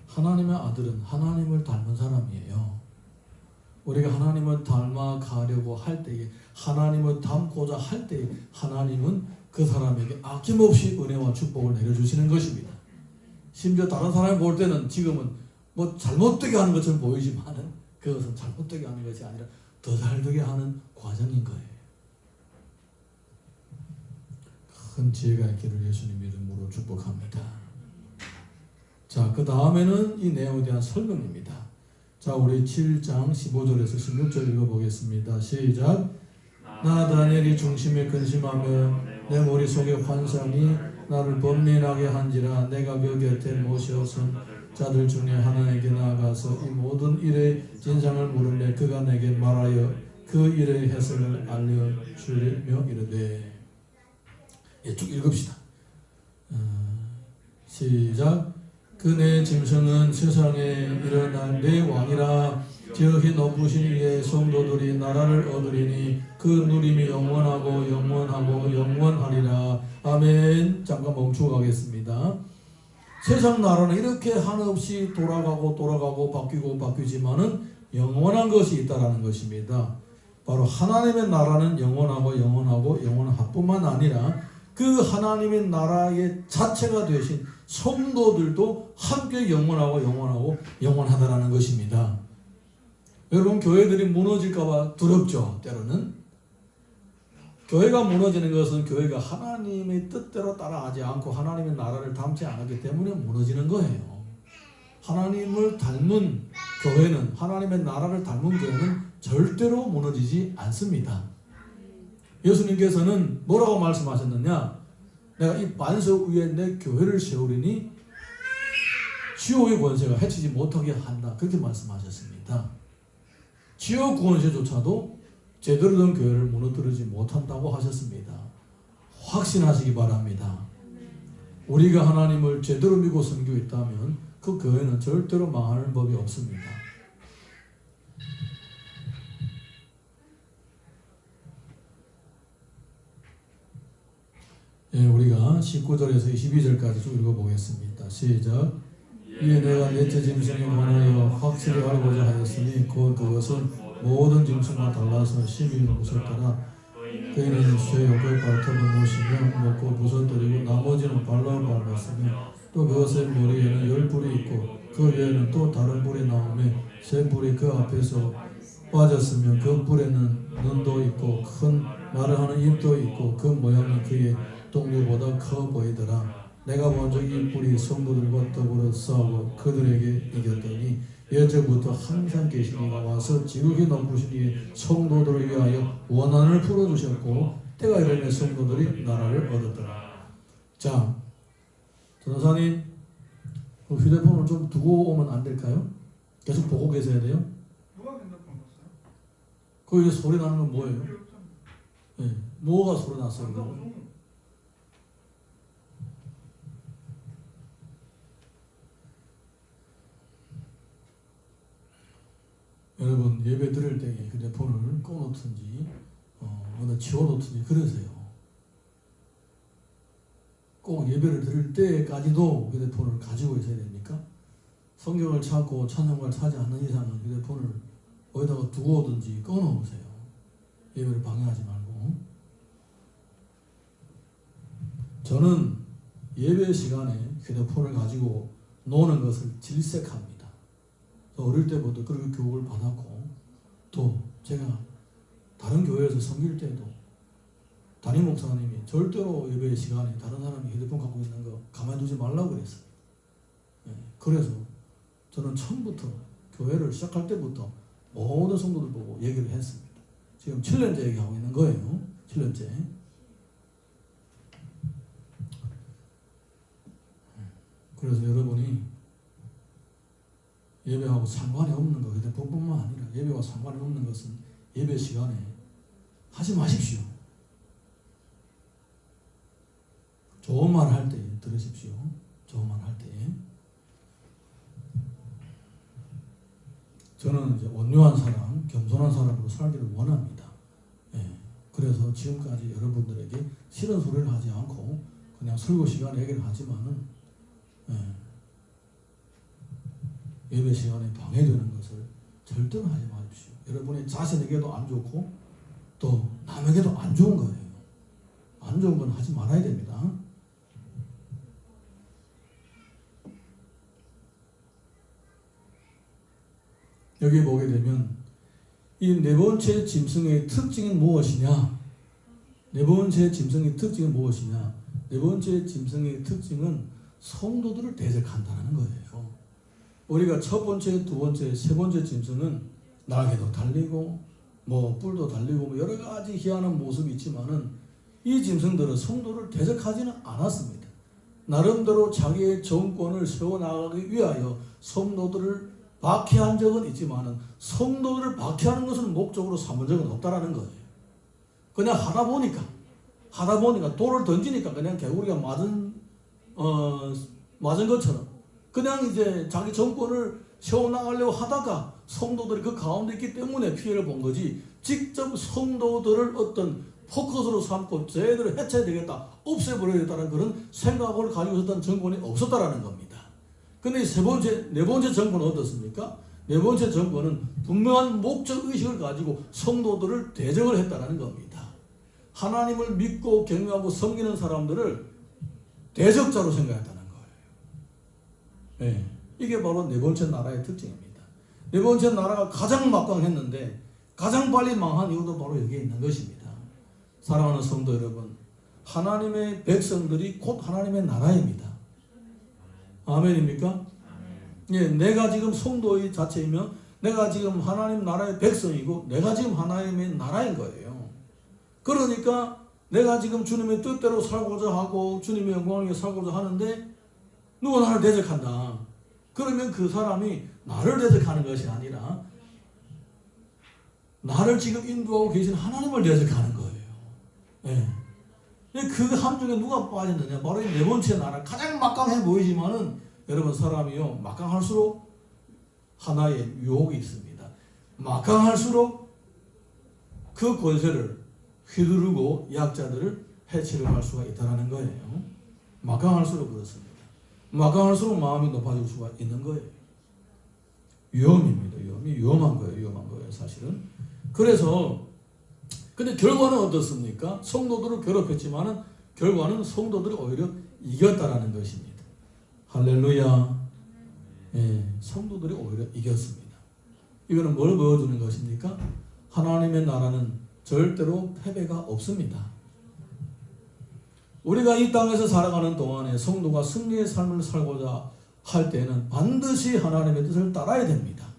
하나님의 아들은 하나님을 닮은 사람이에요. 우리가 하나님을 닮아가려고 할 때에 하나님을 닮고자 할 때에 하나님은 그 사람에게 아낌없이 은혜와 축복을 내려주시는 것입니다. 심지어 다른 사람이 볼 때는 지금은 뭐 잘못되게 하는 것처럼 보이지만은 그것은 잘못되게 하는 것이 아니라 더 잘되게 하는 과정인 거예요. 큰 지혜가 있기를 예수님 이름으로 축복합니다. 자, 그 다음에는 이 내용에 대한 설명입니다. 자, 우리 7장 15절에서 16절 읽어보겠습니다. 시작. 나 다니엘이 중심에 근심하며 내 머릿속에 환상이 나를 번민하게 한지라 내가 그 곁에 모셔서 자들 중에 하나에게 나아가서 이 모든 일의 진상을 물으매 그가 내게 말하여 그 일의 해석을 알려주리며 이르되. 쭉 읽읍시다. 시작. 그 내 짐승은 세상에 일어날 내 왕이라 지극히 높으신 이의 성도들이 나라를 얻으리니 그 누림이 영원하고 영원하리라. 아멘. 잠깐 멈추고 가겠습니다. 세상 나라는 이렇게 한없이 돌아가고 바뀌지만은 영원한 것이 있다라는 것입니다. 바로 하나님의 나라는 영원할 뿐만 아니라 그 하나님의 나라의 자체가 되신 성도들도 함께 영원하다라는 것입니다. 여러분 교회들이 무너질까봐 두렵죠. 때로는 교회가 무너지는 것은 교회가 하나님의 뜻대로 따라가지 않고 하나님의 나라를 담지 않았기 때문에 무너지는 거예요. 하나님을 닮은 교회는 하나님의 나라를 닮은 교회는 절대로 무너지지 않습니다. 예수님께서는 뭐라고 말씀하셨느냐? 내가 이 반석 위에 내 교회를 세우리니 지옥의 권세가 해치지 못하게 한다. 그렇게 말씀하셨습니다. 지옥 권세조차도 제대로 된 교회를 무너뜨리지 못한다고 하셨습니다. 확신하시기 바랍니다. 우리가 하나님을 제대로 믿고 섬기고 있다면 그 교회는 절대로 망하는 법이 없습니다. 우리가 19절에서 22절까지 쭉 읽어보겠습니다. 시작. 이에 내가 넷째 짐승에 관하여 확실히 알고자 하였으니 그것은 모든 짐승과 달라서 심히 무섭더라. 그이는 쇠 옆에 발톱을 놓으시며 먹고 부서뜨리고 나머지는 발로 밟았으며 또 그것의 머리에는 10뿔이 있고 그 위에는 또 다른 뿔이 나오며 세 뿔이 그 앞에서 빠졌으며 그 뿔에는 눈도 있고 큰 말을 하는 입도 있고 그 모양이 그의 동류보다 커 보이더라. 내가 먼저 이 뿔이 성도들과 더불어 싸우고 그들에게 이겼더니 예전부터 항상 계신 이가 와서 지극히 높으신 이 성도들을 위하여 원한을 풀어주셨고 때가 이르매 성도들이 나라를 얻었더라. 자, 전도사님 그 휴대폰을 좀 두고 오면 안 될까요? 계속 보고 계셔야 돼요? 누가 핸드폰 봤어요? 거기 소리 나는 건 뭐예요? 필요 없잖아요. 예, 뭐가 소리 났어요? 아까 그거? 무슨 여러분 예배 드릴 때 휴대폰을 꺼놓든지 어디 치워놓든지 그러세요. 꼭 예배를 드릴 때까지도 휴대폰을 가지고 있어야 됩니까? 성경을 찾고 찬양을 찾지 않는 이상은 휴대폰을 어디다가 두고 오든지 꺼놓으세요. 예배를 방해하지 말고. 저는 예배 시간에 휴대폰을 가지고 노는 것을 질색합니다. 저 어릴 때부터 그렇게 교육을 받았고, 또 제가 다른 교회에서 섬길 때도 담임 목사님이 절대로 예배 시간에 다른 사람이 휴대폰 갖고 있는 거 가만두지 말라고 그랬어요. 그래서 저는 처음부터 교회를 시작할 때부터 모든 성도들 보고 얘기를 했습니다. 지금 7년째 얘기하고 있는 거예요. 7년째. 그래서 여러분이 예배하고 상관이 없는 거, 휴대폰뿐만 아니라 예배와 상관이 없는 것은 예배 시간에 하지 마십시오. 좋은 말 할 때 들으십시오. 좋은 말 할 때. 저는 이제 온유한 사람, 겸손한 사람으로 살기를 원합니다. 그래서 지금까지 여러분들에게 싫은 소리를 하지 않고 그냥 설교 시간에 얘기를 하지만은 예배 시간에 방해되는 것을 절대로 하지 마십시오. 여러분의 자신에게도 안 좋고 또 남에게도 안 좋은 거예요. 안 좋은 건 하지 말아야 됩니다. 여기 보게 되면 이 네 번째 짐승의 특징은 무엇이냐? 네 번째 짐승의 특징은 무엇이냐? 네 번째 짐승의 특징은 성도들을 대적한다는 거예요. 우리가 첫 번째, 두 번째, 세 번째 짐승은 날개도 달리고 뭐 뿔도 달리고 뭐 여러 가지 희한한 모습이 있지만은 이 짐승들은 성도를 대적하지는 않았습니다. 나름대로 자기의 정권을 세워나가기 위하여 성도들을 박해한 적은 있지만은 성도들을 박해하는 것은 목적으로 삼은 적은 없다라는 거예요. 그냥 하다 보니까 돌을 던지니까 그냥 개구리가 맞은 것처럼 그냥 이제 자기 정권을 세워나가려고 하다가 성도들이 그 가운데 있기 때문에 피해를 본 거지, 직접 성도들을 어떤 포커스로 삼고 쟤들을 해쳐야 되겠다, 없애버려야겠다는 그런 생각을 가지고 있었던 정권이 없었다라는 겁니다. 근데 네 번째 정권은 어떻습니까? 네 번째 정권은 분명한 목적의식을 가지고 성도들을 대적을 했다는 겁니다. 하나님을 믿고 경외하고 섬기는 사람들을 대적자로 생각했다는 거예요. 이게 바로 네 번째 나라의 특징입니다. 네 번째 나라가 가장 막강했는데 가장 빨리 망한 이유도 바로 여기에 있는 것입니다. 사랑하는 성도 여러분, 하나님의 백성들이 곧 하나님의 나라입니다. 아멘입니까? 내가 지금 성도의 자체이며 내가 지금 하나님 나라의 백성이고 내가 지금 하나님의 나라인 거예요. 그러니까 내가 지금 주님의 뜻대로 살고자 하고 주님의 영광을 위해 살고자 하는데 누가 나를 대적한다. 그러면 그 사람이 나를 대적하는 것이 아니라 나를 지금 인도하고 계신 하나님을 대적하는 거예요. 그 함정에 누가 빠졌느냐? 바로 이 네 번째 나라, 가장 막강해 보이지만은 여러분, 사람이요 막강할수록 하나의 유혹이 있습니다. 막강할수록 그 권세를 휘두르고 약자들을 해치려 할 수가 있다는 거예요. 막강할수록 그렇습니다. 막강할수록 마음이 높아질 수가 있는 거예요. 위험입니다. 위험한 거예요, 사실은. 그래서 근데 결과는 어떻습니까? 성도들을 괴롭혔지만은 결과는 성도들이 오히려 이겼다라는 것입니다. 할렐루야. 성도들이 오히려 이겼습니다. 이거는 뭘 보여주는 것입니까? 하나님의 나라는 절대로 패배가 없습니다. 우리가 이 땅에서 살아가는 동안에 성도가 승리의 삶을 살고자 할 때는 반드시 하나님의 뜻을 따라야 됩니다.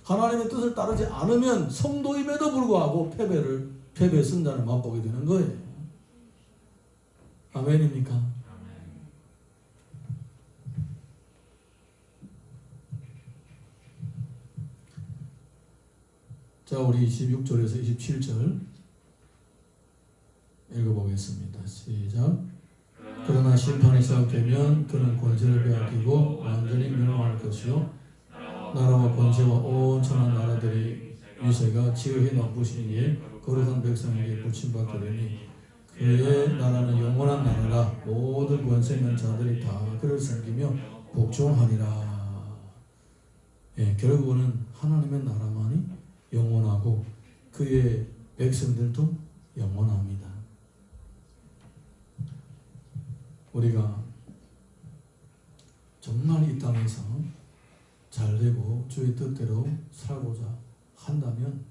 하나님의 뜻을 따르지 않으면 성도임에도 불구하고 패배의 승자를 맛보게 되는 거예요. 아멘입니까? 자, 우리 26절에서 27절 읽어보겠습니다. 시작. 그러나 심판이 시작되면 그는 권세를 빼앗기고 완전히 멸망할 것이요 나라와 권세와 온 천한 나라들이 위세가 지극히 높으신 이에 거룩한 백성에게 붙임받으리니 그의 나라는 영원한 나라라. 모든 권세 있는 자들이 다 그를 섬기며 복종하리라. 예, 결국은 하나님의 나라만이 영원하고 그의 백성들도 영원합니다. 우리가 정말 이 땅에서 잘되고 주의 뜻대로 살고자 한다면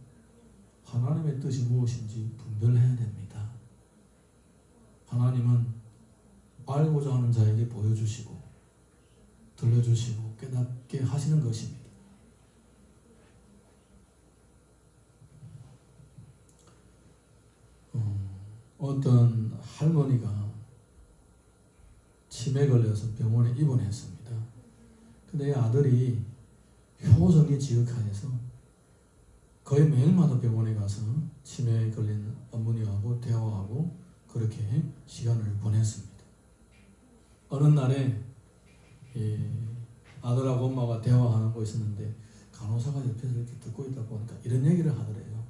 하나님의 뜻이 무엇인지 분별해야 됩니다. 하나님은 알고자 하는 자에게 보여주시고 들려주시고 깨닫게 하시는 것입니다. 어떤 할머니가 치매 걸려서 병원에 입원했습니다. 근데 아들이 효성이 지극하여서 거의 매일마다 병원에 가서 치매에 걸린 어머니하고 대화하고 그렇게 시간을 보냈습니다. 어느 날에 아들하고 엄마가 대화하는 거 있었는데 간호사가 옆에서 이렇게 듣고 있다 보니까 이런 얘기를 하더래요.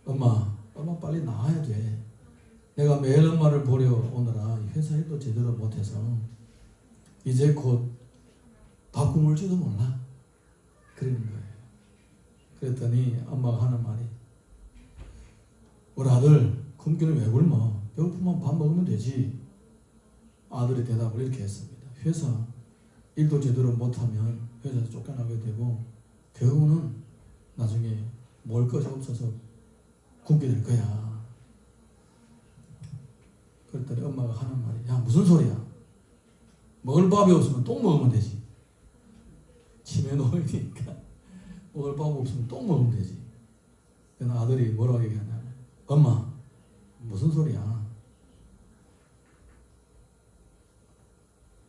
엄마 빨리 나와야 돼. 내가 매일 엄마를 보려 오느라 회사 일도 제대로 못해서 이제 곧 밥 굶을지도 몰라. 그러는 거예요. 그랬더니 엄마가 하는 말이 우리 아들 굶기는 왜 굶어? 배고프면 밥 먹으면 되지. 아들의 대답을 이렇게 했습니다. 회사 일도 제대로 못하면 회사에서 쫓겨나게 되고 결국은 나중에 먹을 것이 없어서 굶게 될 거야. 그랬더니 엄마가 하는 말이 야 무슨 소리야. 먹을 밥이 없으면 똥 먹으면 되지. 치매 노인이니까 먹을 밥 없으면 똥 먹으면 되지. 그래서 아들이 뭐라고 얘기하냐면 엄마 무슨 소리야.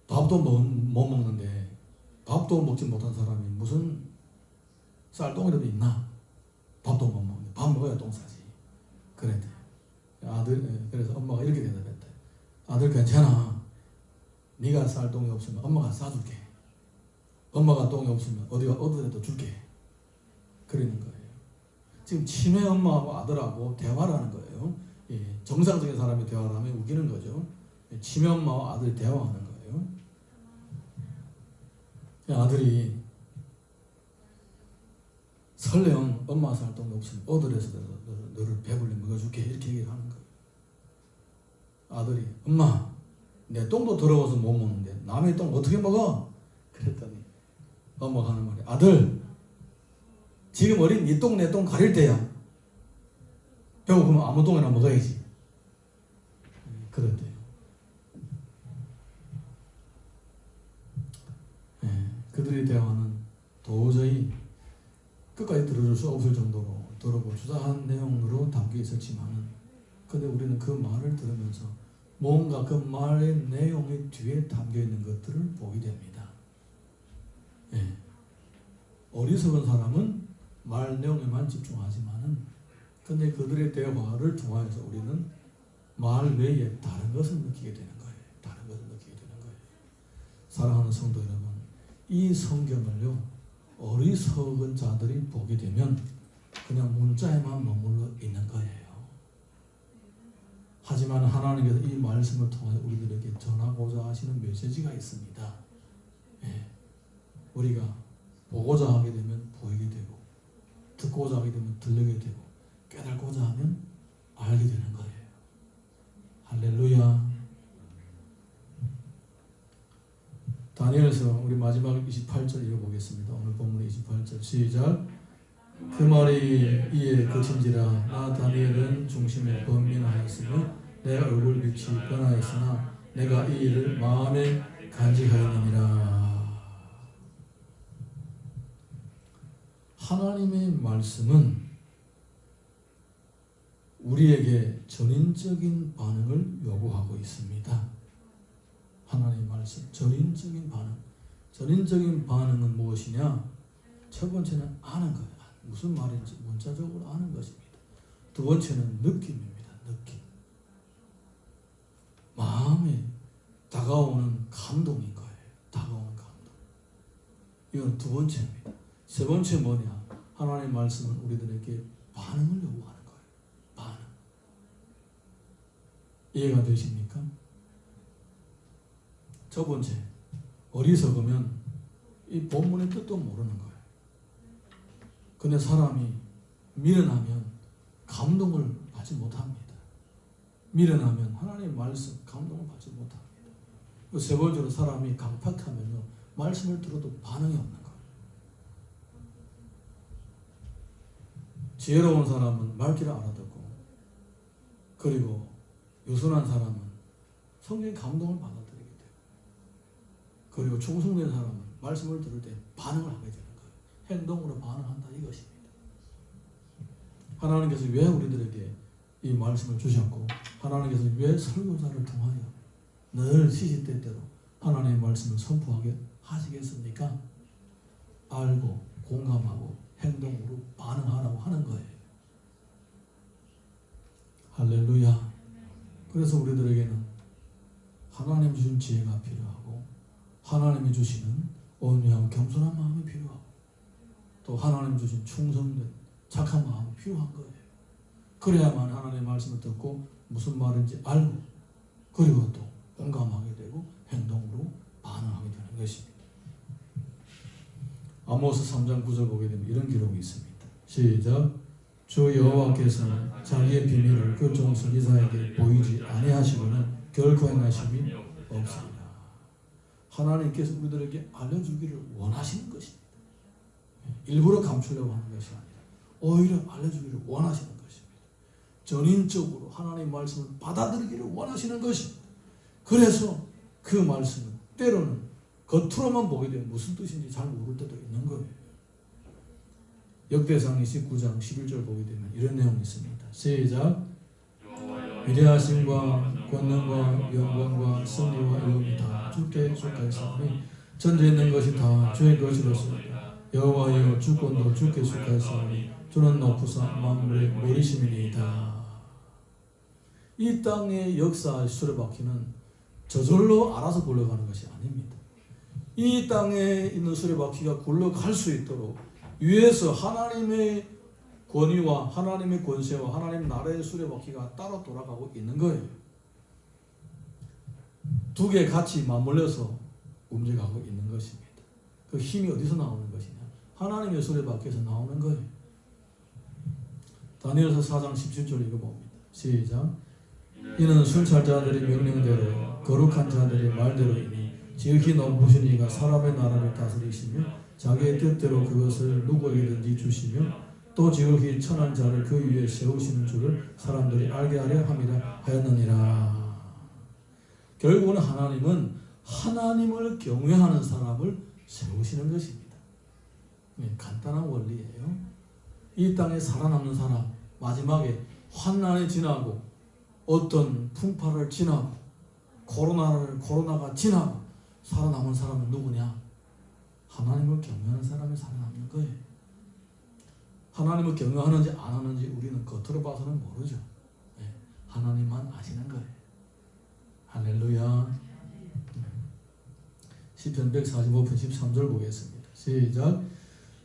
밥도 못 먹는데 밥도 먹지 못한 사람이 무슨 쌀똥이라도 있나. 밥도 못 먹는데 밥 먹어야 똥 싸지. 그랬대. 그래서 엄마가 이렇게 대답했대. 아들 괜찮아. 네가 쌀 똥이 없으면 엄마가 싸줄게. 엄마가 똥이 없으면 어디가 얻으라도 줄게. 그러는 거예요. 지금 치매 엄마하고 아들하고 대화를 하는 거예요. 예, 정상적인 사람이 대화를 하면 웃기는 거죠. 예, 치매 엄마와 아들이 대화하는 거예요. 아들이 설령 엄마 살 똥이 없으면 얻으라도 너를 배불리 먹여줄게 이렇게 얘기를 하는 거예요. 아들이 엄마 내 똥도 더러워서 못 먹는데 남의 똥 어떻게 먹어? 그랬더니 엄마가 하는 말이 아들 지금 어린 네 똥 내 똥 가릴 때야. 배고프면 아무 똥이나 먹어야지. 그랬대요. 그들의 대화는 도저히 끝까지 들어줄 수 없을 정도로 더럽고 추잡한 내용으로 담겨 있었지만은 근데 우리는 그 말을 들으면서 뭔가 그 말의 내용의 뒤에 담겨 있는 것들을 보게 됩니다. 예. 어리석은 사람은 말 내용에만 집중하지만은 근데 그들의 대화를 통하여서 우리는 말 외에 다른 것을 느끼게 되는 거예요. 다른 것을 느끼게 되는 거예요. 사랑하는 성도 여러분, 이 성경을요 어리석은 자들이 보게 되면 그냥 문자에만 머물러 있는 거예요. 하지만 하나님께서 이 말씀을 통해 우리들에게 전하고자 하시는 메시지가 있습니다. 예. 우리가 보고자 하게 되면 보이게 되고 듣고자 하게 되면 들리게 되고 깨달고자 하면 알게 되는 거예요. 할렐루야. 다니엘서 우리 마지막 28절 읽어보겠습니다. 오늘 본문 28절 시작. 그 말이 이에 그친지라 나 다니엘은 중심에 번민하였으며 내 얼굴빛이 변하였으나 내가 이 일을 마음에 간직하였느니라. 하나님의 말씀은 우리에게 전인적인 반응을 요구하고 있습니다. 하나님의 말씀, 전인적인 반응. 전인적인 반응은 무엇이냐? 첫 번째는 아는 거예요. 무슨 말인지 문자적으로 아는 것입니다. 두 번째는 느낌입니다. 느낌. 마음에 다가오는 감동인 거예요. 다가오는 감동. 이건 두 번째입니다. 세 번째 뭐냐? 하나님의 말씀은 우리들에게 반응을 요구하는 거예요. 반응. 이해가 되십니까? 첫 번째, 어리석으면 이 본문의 뜻도 모르는 거예요. 근데 사람이 미련하면 감동을 받지 못합니다. 미련하면 하나님의 말씀 감동을 받지 못합니다. 세 번째로 사람이 강팍하면요, 말씀을 들어도 반응이 없는 거예요. 지혜로운 사람은 말귀를 알아듣고, 그리고 유순한 사람은 성령의 감동을 받아들이게 돼요. 그리고 충성된 사람은 말씀을 들을 때 반응을 하게 되는 거예요. 행동으로 반응한다, 이것입니다. 하나님께서 왜 우리들에게 이 말씀을 주셨고, 하나님께서 왜 설교자를 통하여 늘 시시때때로 하나님의 말씀을 선포하게 하시겠습니까? 알고 공감하고 행동으로 반응하라고 하는 거예요. 할렐루야. 그래서 우리들에게는 하나님 주신 지혜가 필요하고, 하나님이 주시는 온유하고 겸손한 마음이 필요하고, 또 하나님 주신 충성된 착한 마음이 필요한 거예요. 그래야만 하나님의 말씀을 듣고 무슨 말인지 알고, 그리고 또 공감하게 되고 행동으로 반응하게 되는 것입니다. 아모스 3장 9절 보게 되면 이런 기록이 있습니다. 시작. 주 여호와께서는 자기의 비밀을 그 종성 이사에게 보이지 아니하시고는 결코 행하심이 없습니다. 하나님께서 우리들에게 알려주기를 원하시는 것입니다. 일부러 감추려고 하는 것이 아니라 오히려 알려주기를 원하시는 것입니다. 전인적으로 하나님의 말씀을 받아들이기를 원하시는 것입니다. 그래서 그 말씀은 때로는 겉으로만 보게 되면 무슨 뜻인지 잘 모를 때도 있는 거예요. 역대상 29장 11절 보게 되면 이런 내용이 있습니다. 시작. 위대하심과 권능과 영광과 승리와 이름이 다 주께 속하였으니 전에 있는 것이 다 주의 것이로소이다. 여호와여 주권도 주께 속하였으니 주는 높으사 만물의 머리심이니이다. 이 땅의 역사의 수레바퀴는 저절로 알아서 굴러가는 것이 아닙니다. 이 땅에 있는 수레바퀴가 굴러갈 수 있도록 위에서 하나님의 권위와 하나님의 권세와 하나님 나라의 수레바퀴가 따로 돌아가고 있는 거예요. 두 개 같이 맞물려서 움직여가고 있는 것입니다. 그 힘이 어디서 나오는 것이냐? 하나님의 수레바퀴에서 나오는 거예요. 다니엘서 4장 17절 읽어봅니다. 시작. 이는 순찰자들의 명령대로 거룩한 자들의 말대로이니 지극히 높으신 이가 사람의 나라를 다스리시며 자기의 뜻대로 그것을 누구에게든지 주시며 또 지극히 천한 자를 그 위에 세우시는 줄을 사람들이 알게 하려 함이라 하였느니라. 결국은 하나님은 하나님을 경외하는 사람을 세우시는 것입니다. 간단한 원리예요. 이 땅에 살아남는 사람, 마지막에 환난이 지나고 어떤 풍파를 지나고 코로나가 지나고 살아남은 사람은 누구냐? 하나님을 경외하는 사람이 살아남는 거예요. 하나님을 경외하는지 안 하는지 우리는 겉으로 봐서는 모르죠. 하나님만 아시는 거예요. 할렐루야. 시편 145편 13절 보겠습니다. 시작.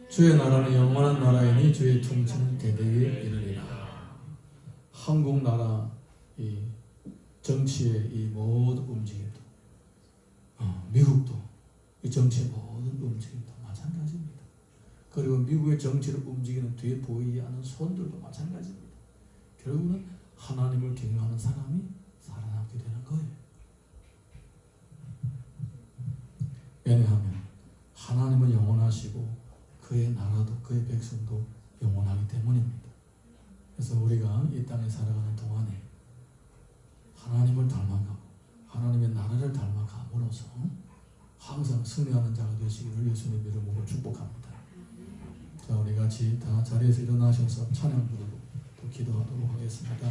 주의 나라는 영원한 나라이니 주의 통치는 대대에 이르리라. 한국 나라 이 정치의 이 모든 움직임도, 미국도 이 정치의 모든 움직임도 마찬가지입니다. 그리고 미국의 정치를 움직이는 뒤에 보이지 않는 손들도 마찬가지입니다. 결국은 하나님을 경외하는 사람이 살아남게 되는 거예요. 왜냐하면 하나님은 영원하시고 그의 나라도 그의 백성도 영원하기 때문입니다. 그래서 우리가 이 땅에 살아가는 동안에 하나님을 닮아가고 하나님의 나라를 닮아감으로써 항상 승리하는 자가 되시기를 예수님 이름으로 축복합니다. 자, 우리 같이 다 자리에서 일어나셔서 찬양 부르고 또 기도하도록 하겠습니다.